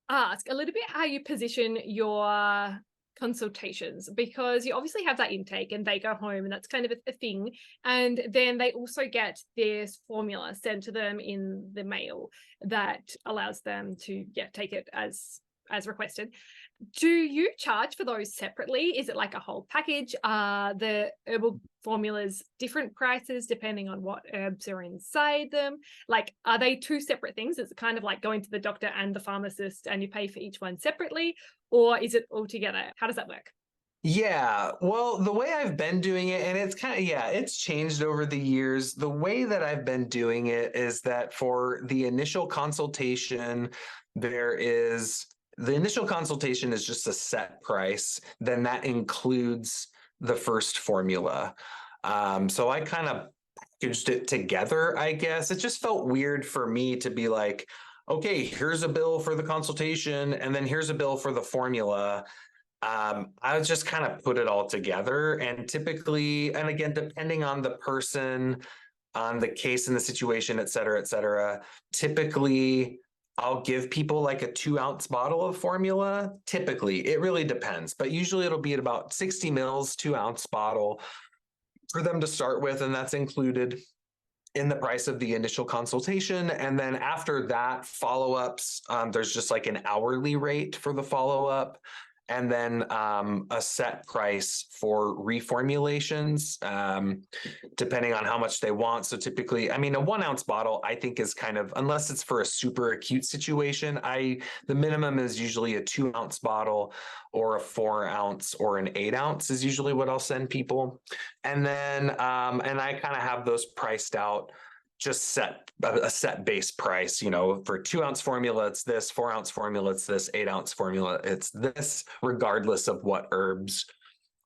Speaker 1: ask a little bit how you position your consultations, because you obviously have that intake and they go home and that's kind of a thing, and then they also get this formula sent to them in the mail that allows them to take it as requested. Do you charge for those separately? Is it like a whole package? Are the herbal formulas different prices depending on what herbs are inside them? Like, are they two separate things? Is it kind of like going to the doctor and the pharmacist and you pay for each one separately? Or is it all together? How does that work?
Speaker 2: Yeah, well, the way I've been doing it, and it's kind of, it's changed over the years. The way that I've been doing it is that for the initial consultation, the initial consultation is just a set price. Then that includes the first formula. So I kind of packaged it together, I guess. It just felt weird for me to be like, okay, here's a bill for the consultation, and then here's a bill for the formula. I would just kind of put it all together. And typically, and again, depending on the person, on the case and the situation, et cetera, typically I'll give people like a 2-ounce bottle of formula. Typically, it really depends, but usually it'll be at about 60 mils, 2-ounce bottle for them to start with. And that's included in the price of the initial consultation. And then after that, follow-ups, there's just like an hourly rate for the follow-up. And then a set price for reformulations, depending on how much they want. So typically, I mean, a 1-ounce bottle, I think is kind of, unless it's for a super acute situation, the minimum is usually a 2-ounce bottle, or a 4-ounce or an 8-ounce is usually what I'll send people. And then, and I kind of have those priced out, just a set base price, for 2-ounce formula, it's this, 4-ounce formula, it's this, 8-ounce formula, it's this, regardless of what herbs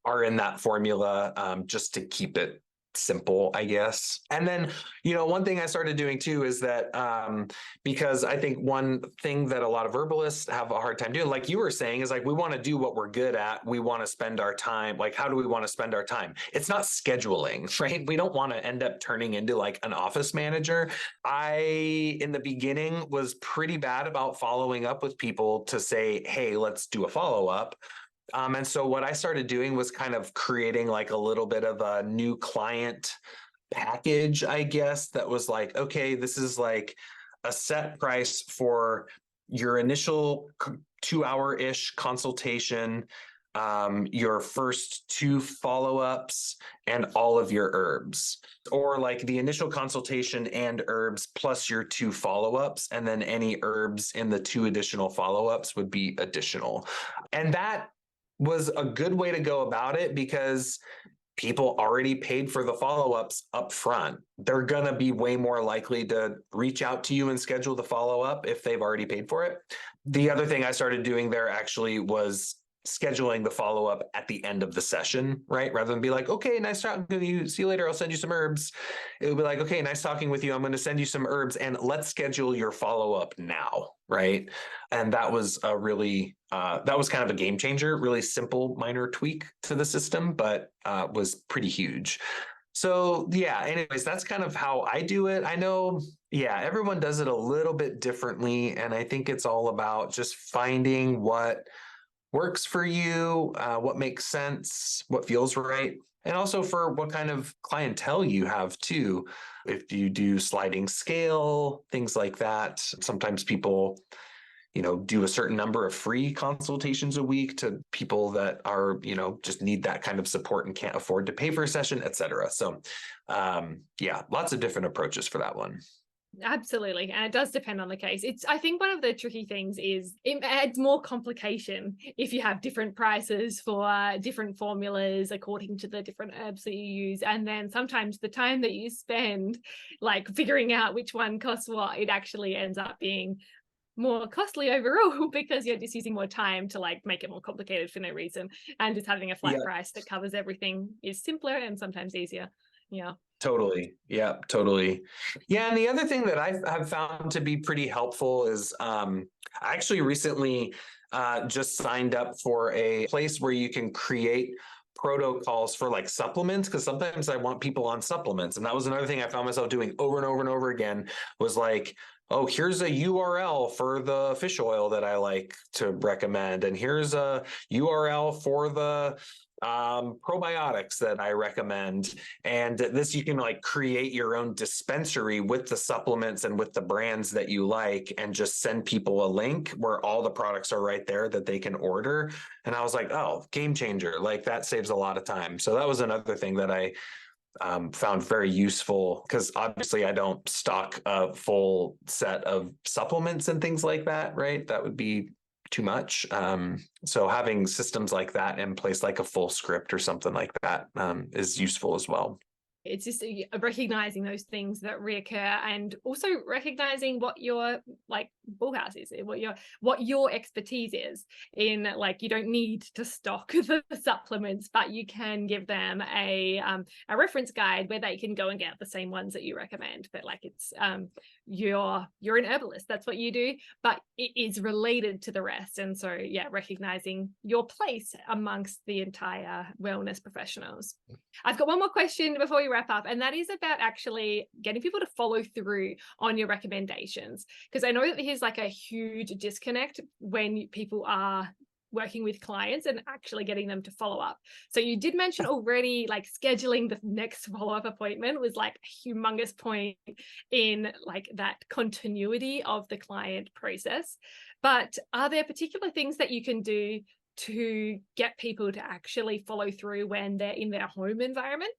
Speaker 2: are in that formula, just to keep it simple, I guess. And then, one thing I started doing too is that because I think one thing that a lot of herbalists have a hard time doing, like you were saying, is like we want to do what we're good at. We want to spend our time. Like, how do we want to spend our time? It's not scheduling, right? We don't want to end up turning into like an office manager. I, in the beginning, was pretty bad about following up with people to say, hey, let's do a follow-up. And so what I started doing was kind of creating like a little bit of a new client package, I guess, that was like, okay, this is like a set price for your initial 2-hour-ish consultation, your first 2 follow-ups, and all of your herbs. Or like the initial consultation and herbs plus your 2 follow-ups, and then any herbs in the 2 additional follow-ups would be additional. And that was a good way to go about it because people already paid for the follow-ups up front. They're going to be way more likely to reach out to you and schedule the follow-up if they've already paid for it. The other thing I started doing there actually was scheduling the follow-up at the end of the session, right? Rather than be like, okay, nice talking to you. See you later. I'll send you some herbs. It would be like, okay, nice talking with you. I'm going to send you some herbs and let's schedule your follow-up now, right? And that was a really, that was kind of a game changer, really simple, minor tweak to the system, but was pretty huge. So yeah, anyways, that's kind of how I do it. I know, yeah, everyone does it a little bit differently. And I think it's all about just finding what works for you, what makes sense, what feels right, and also for what kind of clientele you have too. If you do sliding scale, things like that, sometimes people, do a certain number of free consultations a week to people that are, just need that kind of support and can't afford to pay for a session, et cetera. So, yeah, lots of different approaches for that one.
Speaker 1: Absolutely. And it does depend on the case. I think one of the tricky things is it adds more complication if you have different prices for different formulas according to the different herbs that you use. And then sometimes the time that you spend like figuring out which one costs what, it actually ends up being more costly overall because you're just using more time to like make it more complicated for no reason. And just having a flat price that covers everything is simpler and sometimes easier. Yeah.
Speaker 2: Totally. Yeah, totally. Yeah. And the other thing that I have found to be pretty helpful is I actually recently just signed up for a place where you can create protocols for like supplements, because sometimes I want people on supplements. And that was another thing I found myself doing over and over and over again was like, oh, here's a URL for the fish oil that I like to recommend. And here's a URL for the probiotics that I recommend. And this, you can like create your own dispensary with the supplements and with the brands that you like, and just send people a link where all the products are right there that they can order. And I was like, oh, game changer. Like that saves a lot of time. So that was another thing that I found very useful, because obviously I don't stock a full set of supplements and things like that, right? That would be too much. So having systems like that in place, like a full script or something like that, is useful as well.
Speaker 1: It's just recognizing those things that reoccur, and also recognizing what your like bullhouse is, what your expertise is in. Like you don't need to stock the supplements, but you can give them a reference guide where they can go and get the same ones that you recommend. But like it's you're an herbalist, that's what you do, but it is related to the rest. And so yeah, recognizing your place amongst the entire wellness professionals. I've got one more question before we wrap up, and that is about actually getting people to follow through on your recommendations, because I know that here's like a huge disconnect when people are working with clients and actually getting them to follow up. So you did mention already, like scheduling the next follow-up appointment was like a humongous point in like that continuity of the client process. But are there particular things that you can do to get people to actually follow through when they're in their home environment?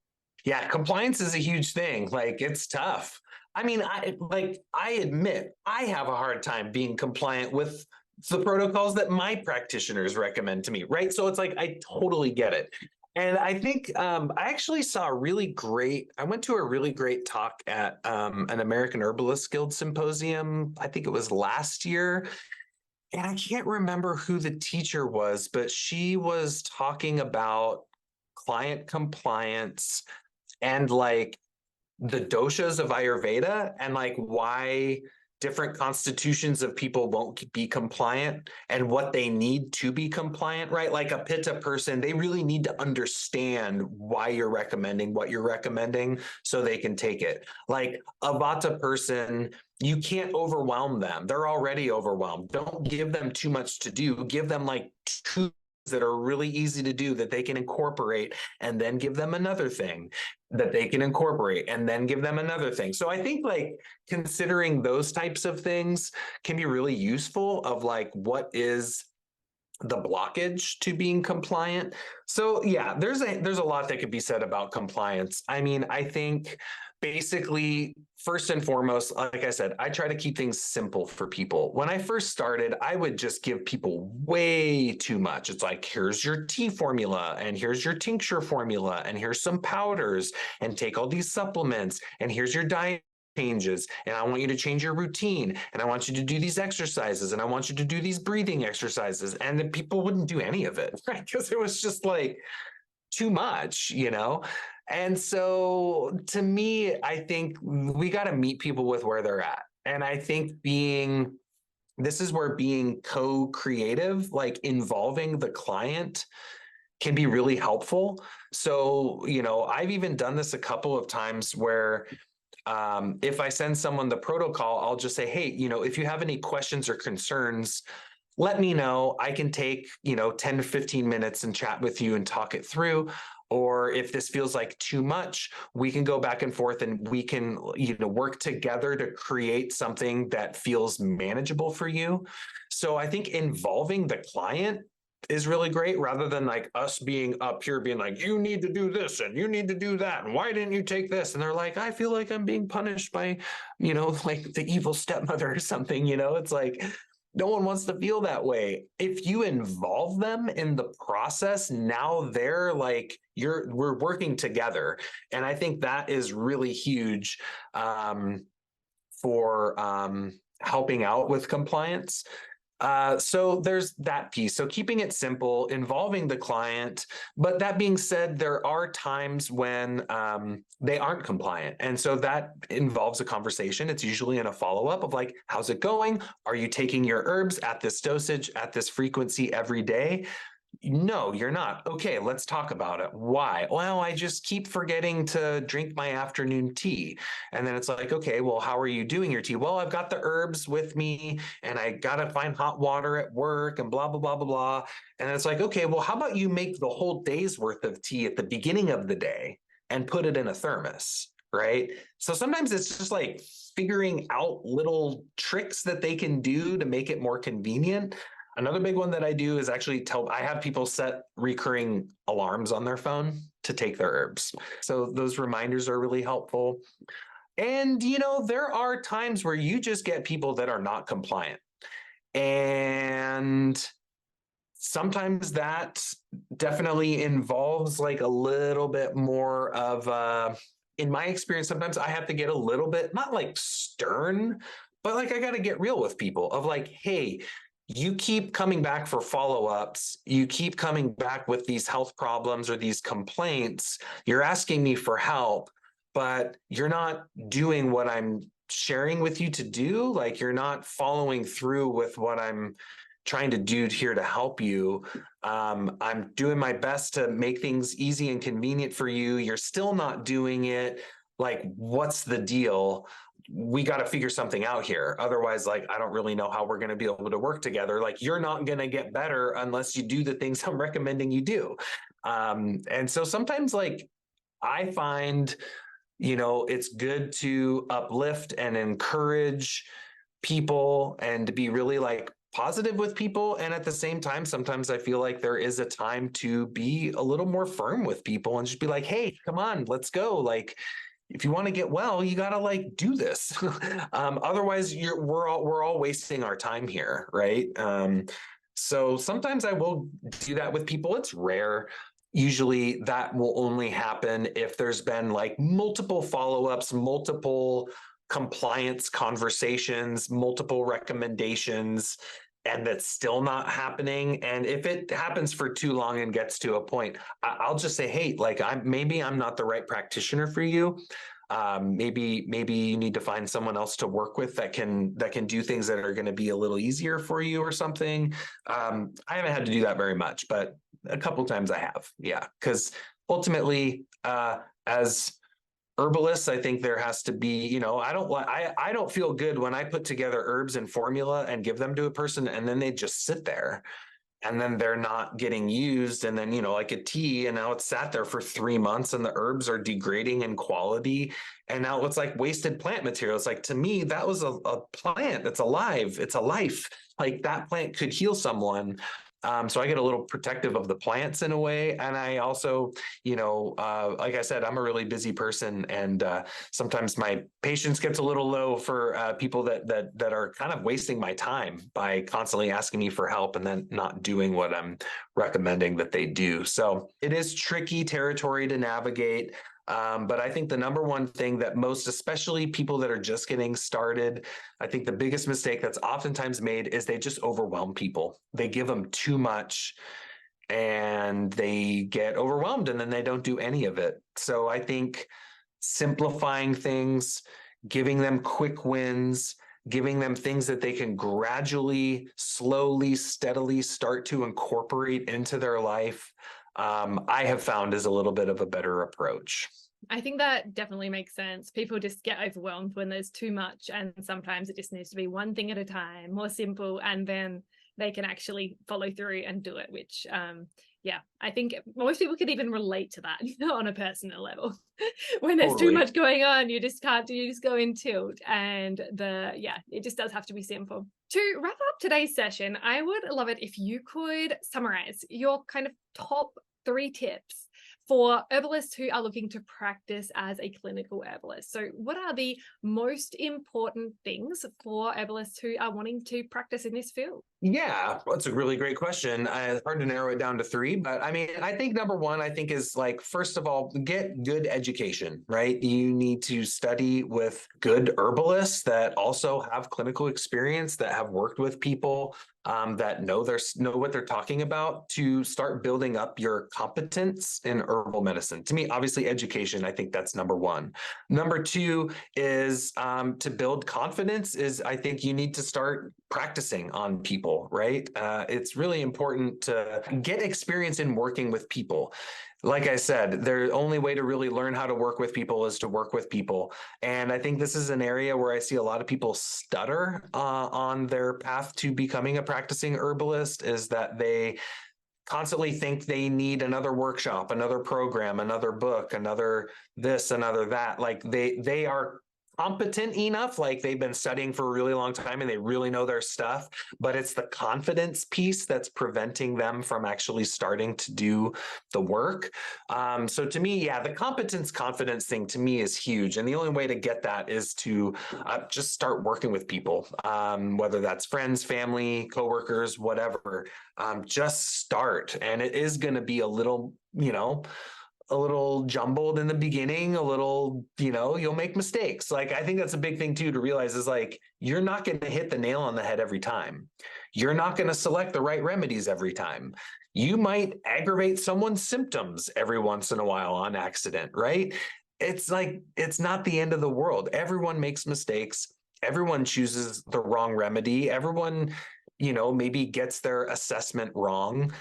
Speaker 2: Yeah, compliance is a huge thing. Like it's tough. I mean, I admit I have a hard time being compliant with the protocols that my practitioners recommend to me, right? So it's like I totally get it. And I think I actually saw I went to a really great talk at an American Herbalist Guild symposium. I think it was last year. And I can't remember who the teacher was, but she was talking about client compliance and like the doshas of Ayurveda and like why different constitutions of people won't be compliant and what they need to be compliant, right? Like a Pitta person, they really need to understand why you're recommending what you're recommending so they can take it. Like a Vata person, you can't overwhelm them. They're already overwhelmed. Don't give them too much to do. Give them like two that are really easy to do that they can incorporate, and then give them another thing that they can incorporate, and then give them another thing. So I think like considering those types of things can be really useful of like what is the blockage to being compliant. So yeah, there's a lot that could be said about compliance. I mean, I think basically, first and foremost, like I said, I try to keep things simple for people. When I first started, I would just give people way too much. It's like, here's your tea formula, and here's your tincture formula, and here's some powders, and take all these supplements, and here's your diet changes, and I want you to change your routine, and I want you to do these exercises, and I want you to do these breathing exercises. And the people wouldn't do any of it, right? Because it was just like too much, you know? And so to me, I think we got to meet people with where they're at. And I think this is where being co-creative, like involving the client, can be really helpful. So, you know, I've even done this a couple of times where if I send someone the protocol, I'll just say, hey, you know, if you have any questions or concerns, let me know. I can take, 10 to 15 minutes and chat with you and talk it through. Or if this feels like too much, we can go back and forth and we can, work together to create something that feels manageable for you. So I think involving the client is really great, rather than like us being up here being like, you need to do this and you need to do that. And why didn't you take this? And they're like, I feel like I'm being punished by, like the evil stepmother or something, it's like, no one wants to feel that way. If you involve them in the process, now they're like, we're working together. And I think that is really huge for helping out with compliance. So there's that piece. So keeping it simple, involving the client. But that being said, there are times when they aren't compliant. And so that involves a conversation. It's usually in a follow-up of like, how's it going? Are you taking your herbs at this dosage, at this frequency every day? No, you're not. Okay, let's talk about it. Why? Well, I just keep forgetting to drink my afternoon tea. And then it's like, okay, well, how are you doing your tea? Well, I've got the herbs with me and I got to find hot water at work and blah, blah, blah, blah, blah. And it's like, okay, well, how about you make the whole day's worth of tea at the beginning of the day and put it in a thermos, right? So sometimes it's just like figuring out little tricks that they can do to make it more convenient. Another big one that I do is actually I have people set recurring alarms on their phone to take their herbs. So those reminders are really helpful. And, there are times where you just get people that are not compliant. And sometimes that definitely involves like a little bit more of, in my experience, sometimes I have to get a little bit, not like stern, but like I got to get real with people of like, hey, you keep coming back for follow-ups. You keep coming back with these health problems or these complaints. You're asking me for help, but you're not doing what I'm sharing with you to do. Like you're not following through with what I'm trying to do here to help you. I'm doing my best to make things easy and convenient for you. You're still not doing it. Like, what's the deal? We got to figure something out here. Otherwise, like, I don't really know how we're going to be able to work together. Like, you're not going to get better unless you do the things I'm recommending you do. And so sometimes, like, I find, it's good to uplift and encourage people and to be really like positive with people. And at the same time, sometimes I feel like there is a time to be a little more firm with people and just be like, hey, come on, let's go. Like, if you want to get well, you got to like do this. Otherwise we're all wasting our time here. Right. So sometimes I will do that with people. It's rare. Usually that will only happen if there's been like multiple follow-ups, multiple compliance conversations, multiple recommendations. and that's still not happening. And if it happens for too long and gets to a point, I'll just say, hey, like maybe I'm not the right practitioner for you. Maybe you need to find someone else to work with that can do things that are going to be a little easier for you or something. I haven't had to do that very much, but a couple times I have. Yeah, because ultimately, as herbalists, I think there has to be, I don't feel good when I put together herbs and formula and give them to a person and then they just sit there and then they're not getting used. And then, like a tea, and now it's sat there for 3 months and the herbs are degrading in quality. And now it's like wasted plant material. It's like, to me, that was a plant that's alive. It's a life. Like that plant could heal someone. So I get a little protective of the plants in a way. And I also, like I said, I'm a really busy person, and sometimes my patience gets a little low for people that are kind of wasting my time by constantly asking me for help and then not doing what I'm recommending that they do. So it is tricky territory to navigate. But I think the number one thing that most, especially people that are just getting started, I think the biggest mistake that's oftentimes made is they just overwhelm people. They give them too much and they get overwhelmed and then they don't do any of it. So I think simplifying things, giving them quick wins, giving them things that they can gradually, slowly, steadily start to incorporate into their life, I have found is a little bit of a better approach.
Speaker 1: I think that definitely makes sense. People just get overwhelmed when there's too much, and sometimes it just needs to be one thing at a time, more simple, and then they can actually follow through and do it, which I think most people can even relate to that on a personal level. When there's too much going on, you just go in tilt, and it just does have to be simple. To wrap up today's session, I would love it if you could summarize your kind of top 3 tips for herbalists who are looking to practice as a clinical herbalist. So what are the most important things for herbalists who are wanting to practice in this field?
Speaker 2: Yeah, that's a really great question. It's hard to narrow it down to 3, but I mean, I think number 1, is like, first of all, get good education, right? You need to study with good herbalists that also have clinical experience, that have worked with people, that know what they're talking about, to start building up your competence in herbal medicine. To me, obviously, education, I think that's number 1. Number 2 is to build confidence. I think you need to start practicing on people, right? It's really important to get experience in working with people. Like I said, the only way to really learn how to work with people is to work with people. And I think this is an area where I see a lot of people stutter on their path to becoming a practicing herbalist, is that they constantly think they need another workshop, another program, another book, another this, another that. Like they are competent enough, like they've been studying for a really long time and they really know their stuff, but it's the confidence piece that's preventing them from actually starting to do the work. So to me, the confidence thing to me is huge. And the only way to get that is to just start working with people, whether that's friends, family, coworkers, whatever. Just start. And it is going to be a little jumbled in the beginning, you'll make mistakes. Like, I think that's a big thing too, to realize, is like, you're not going to hit the nail on the head every time. You're not going to select the right remedies every time. You might aggravate someone's symptoms every once in a while on accident, right? It's like, it's not the end of the world. Everyone makes mistakes. Everyone chooses the wrong remedy. Everyone, maybe gets their assessment wrong.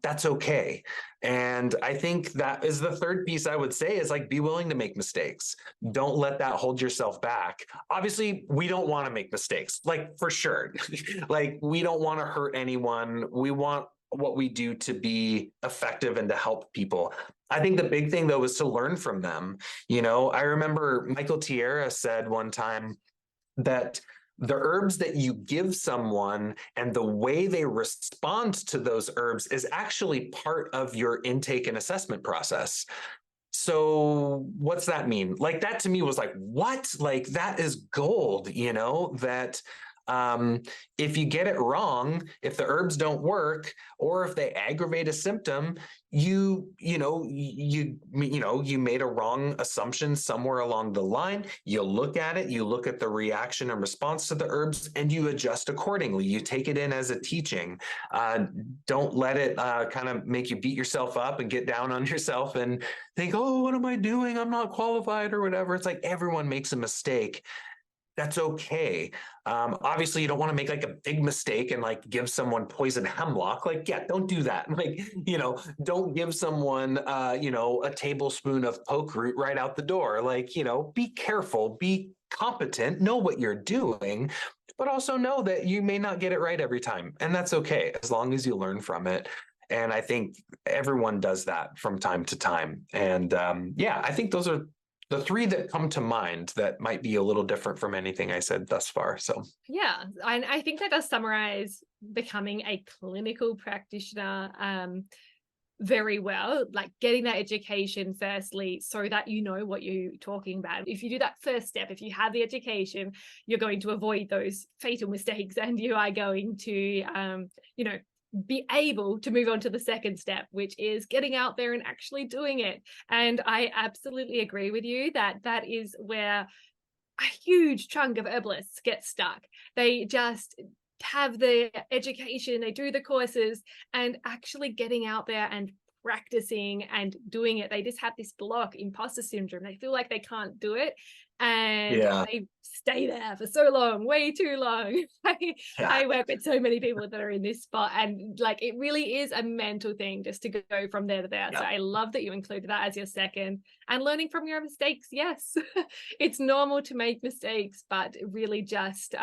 Speaker 2: That's okay. And I think that is the third piece I would say, is like, be willing to make mistakes. Don't let that hold yourself back. Obviously, we don't want to make mistakes, like, for sure. Like, we don't want to hurt anyone. We want what we do to be effective and to help people. I think the big thing, though, is to learn from them. I remember Michael Tierra said one time that the herbs that you give someone and the way they respond to those herbs is actually part of your intake and assessment process. So what's that mean? Like, that to me was like, what? Like, that is gold, that If you get it wrong, if the herbs don't work, or if they aggravate a symptom, you made a wrong assumption somewhere along the line. You look at it, you look at the reaction and response to the herbs, and you adjust accordingly. You take it in as a teaching. Don't let it kind of make you beat yourself up and get down on yourself and think, oh, what am I doing? I'm not qualified or whatever. It's like everyone makes a mistake. That's okay. Obviously, you don't want to make like a big mistake and like give someone poison hemlock. Like, yeah, don't do that. Like, don't give someone, a tablespoon of poke root right out the door. Like, be careful, be competent, know what you're doing, but also know that you may not get it right every time. And that's okay, as long as you learn from it. And I think everyone does that from time to time. And I think those are the three that come to mind that might be a little different from anything I said thus far. So,
Speaker 1: yeah, and I think that does summarize becoming a clinical practitioner very well, like getting that education firstly, so that you know what you're talking about. If you do that first step, if you have the education, you're going to avoid those fatal mistakes, and you are going to, be able to move on to the second step, which is getting out there and actually doing it. And I absolutely agree with you that that is where a huge chunk of herbalists get stuck. They just have the education, they do the courses, and actually getting out there and practicing and doing it, they just have this block, imposter syndrome. They feel like they can't do it, and they stay there for so long, way too long. I work with so many people that are in this spot, and like it really is a mental thing just to go from there to there. So I love that you included that as your second. And learning from your mistakes, yes. It's normal to make mistakes, but really just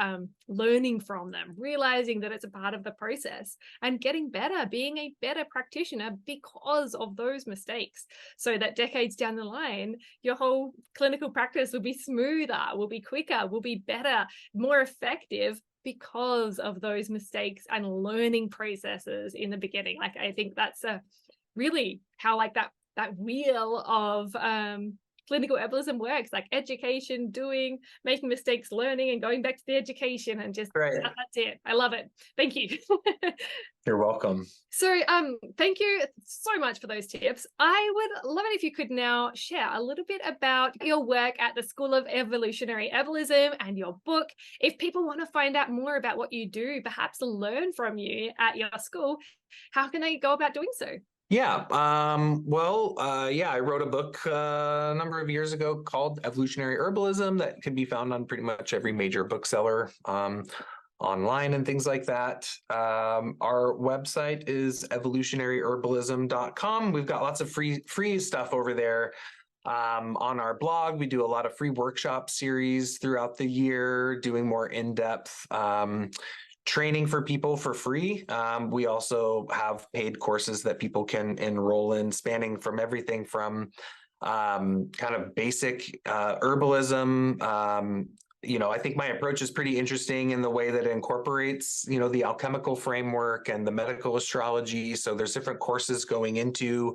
Speaker 1: learning from them, realizing that it's a part of the process, and getting better, being a better practitioner because of those mistakes, so that decades down the line, your whole clinical practice will be smoother, will be quicker, will be better, more effective, because of those mistakes and learning processes in the beginning. Like, I think that's really how like that wheel of clinical herbalism works, like education, doing, making mistakes, learning, and going back to the education, and just that's it. I love it. Thank you.
Speaker 2: You're welcome.
Speaker 1: So thank you so much for those tips. I would love it if you could now share a little bit about your work at the School of Evolutionary Herbalism and your book. If people want to find out more about what you do, perhaps learn from you at your school, how can they go about doing so?
Speaker 2: Yeah. I wrote a book a number of years ago called Evolutionary Herbalism that can be found on pretty much every major bookseller online and things like that. Our website is evolutionaryherbalism.com. We've got lots of free stuff over there. On our blog, we do a lot of free workshop series throughout the year, doing more in-depth training for people for free. We also have paid courses that people can enroll in, spanning from everything from kind of basic herbalism. I think my approach is pretty interesting in the way that it incorporates, the alchemical framework and the medical astrology. So there's different courses going into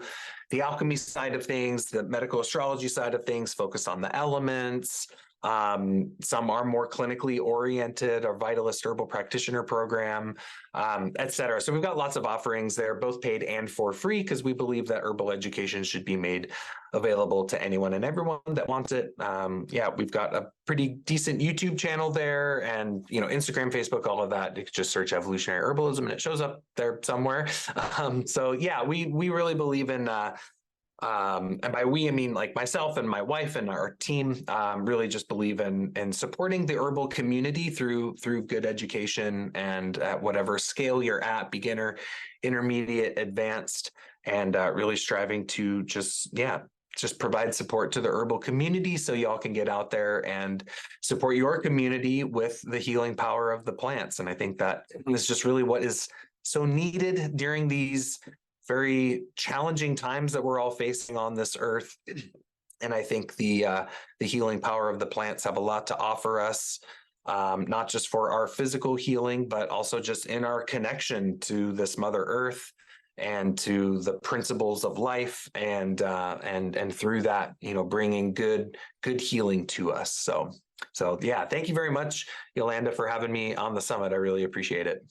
Speaker 2: the alchemy side of things, the medical astrology side of things, focus on the elements. Some are more clinically oriented, our Vitalist Herbal Practitioner Program, et cetera. So we've got lots of offerings there, both paid and for free, because we believe that herbal education should be made available to anyone and everyone that wants it. We've got a pretty decent YouTube channel there, and Instagram, Facebook, all of that. You can just search Evolutionary Herbalism and it shows up there somewhere. We really believe in and by we, I mean like myself and my wife and our team really just believe in supporting the herbal community through good education, and at whatever scale you're at, beginner, intermediate, advanced, and really striving to just provide support to the herbal community so y'all can get out there and support your community with the healing power of the plants. And I think that is just really what is so needed during these very challenging times that we're all facing on this earth. And I think the healing power of the plants have a lot to offer us, not just for our physical healing, but also just in our connection to this Mother Earth and to the principles of life, and through that, bringing good healing to us. So So yeah, thank you very much, Yolanda, for having me on the summit. I really appreciate it.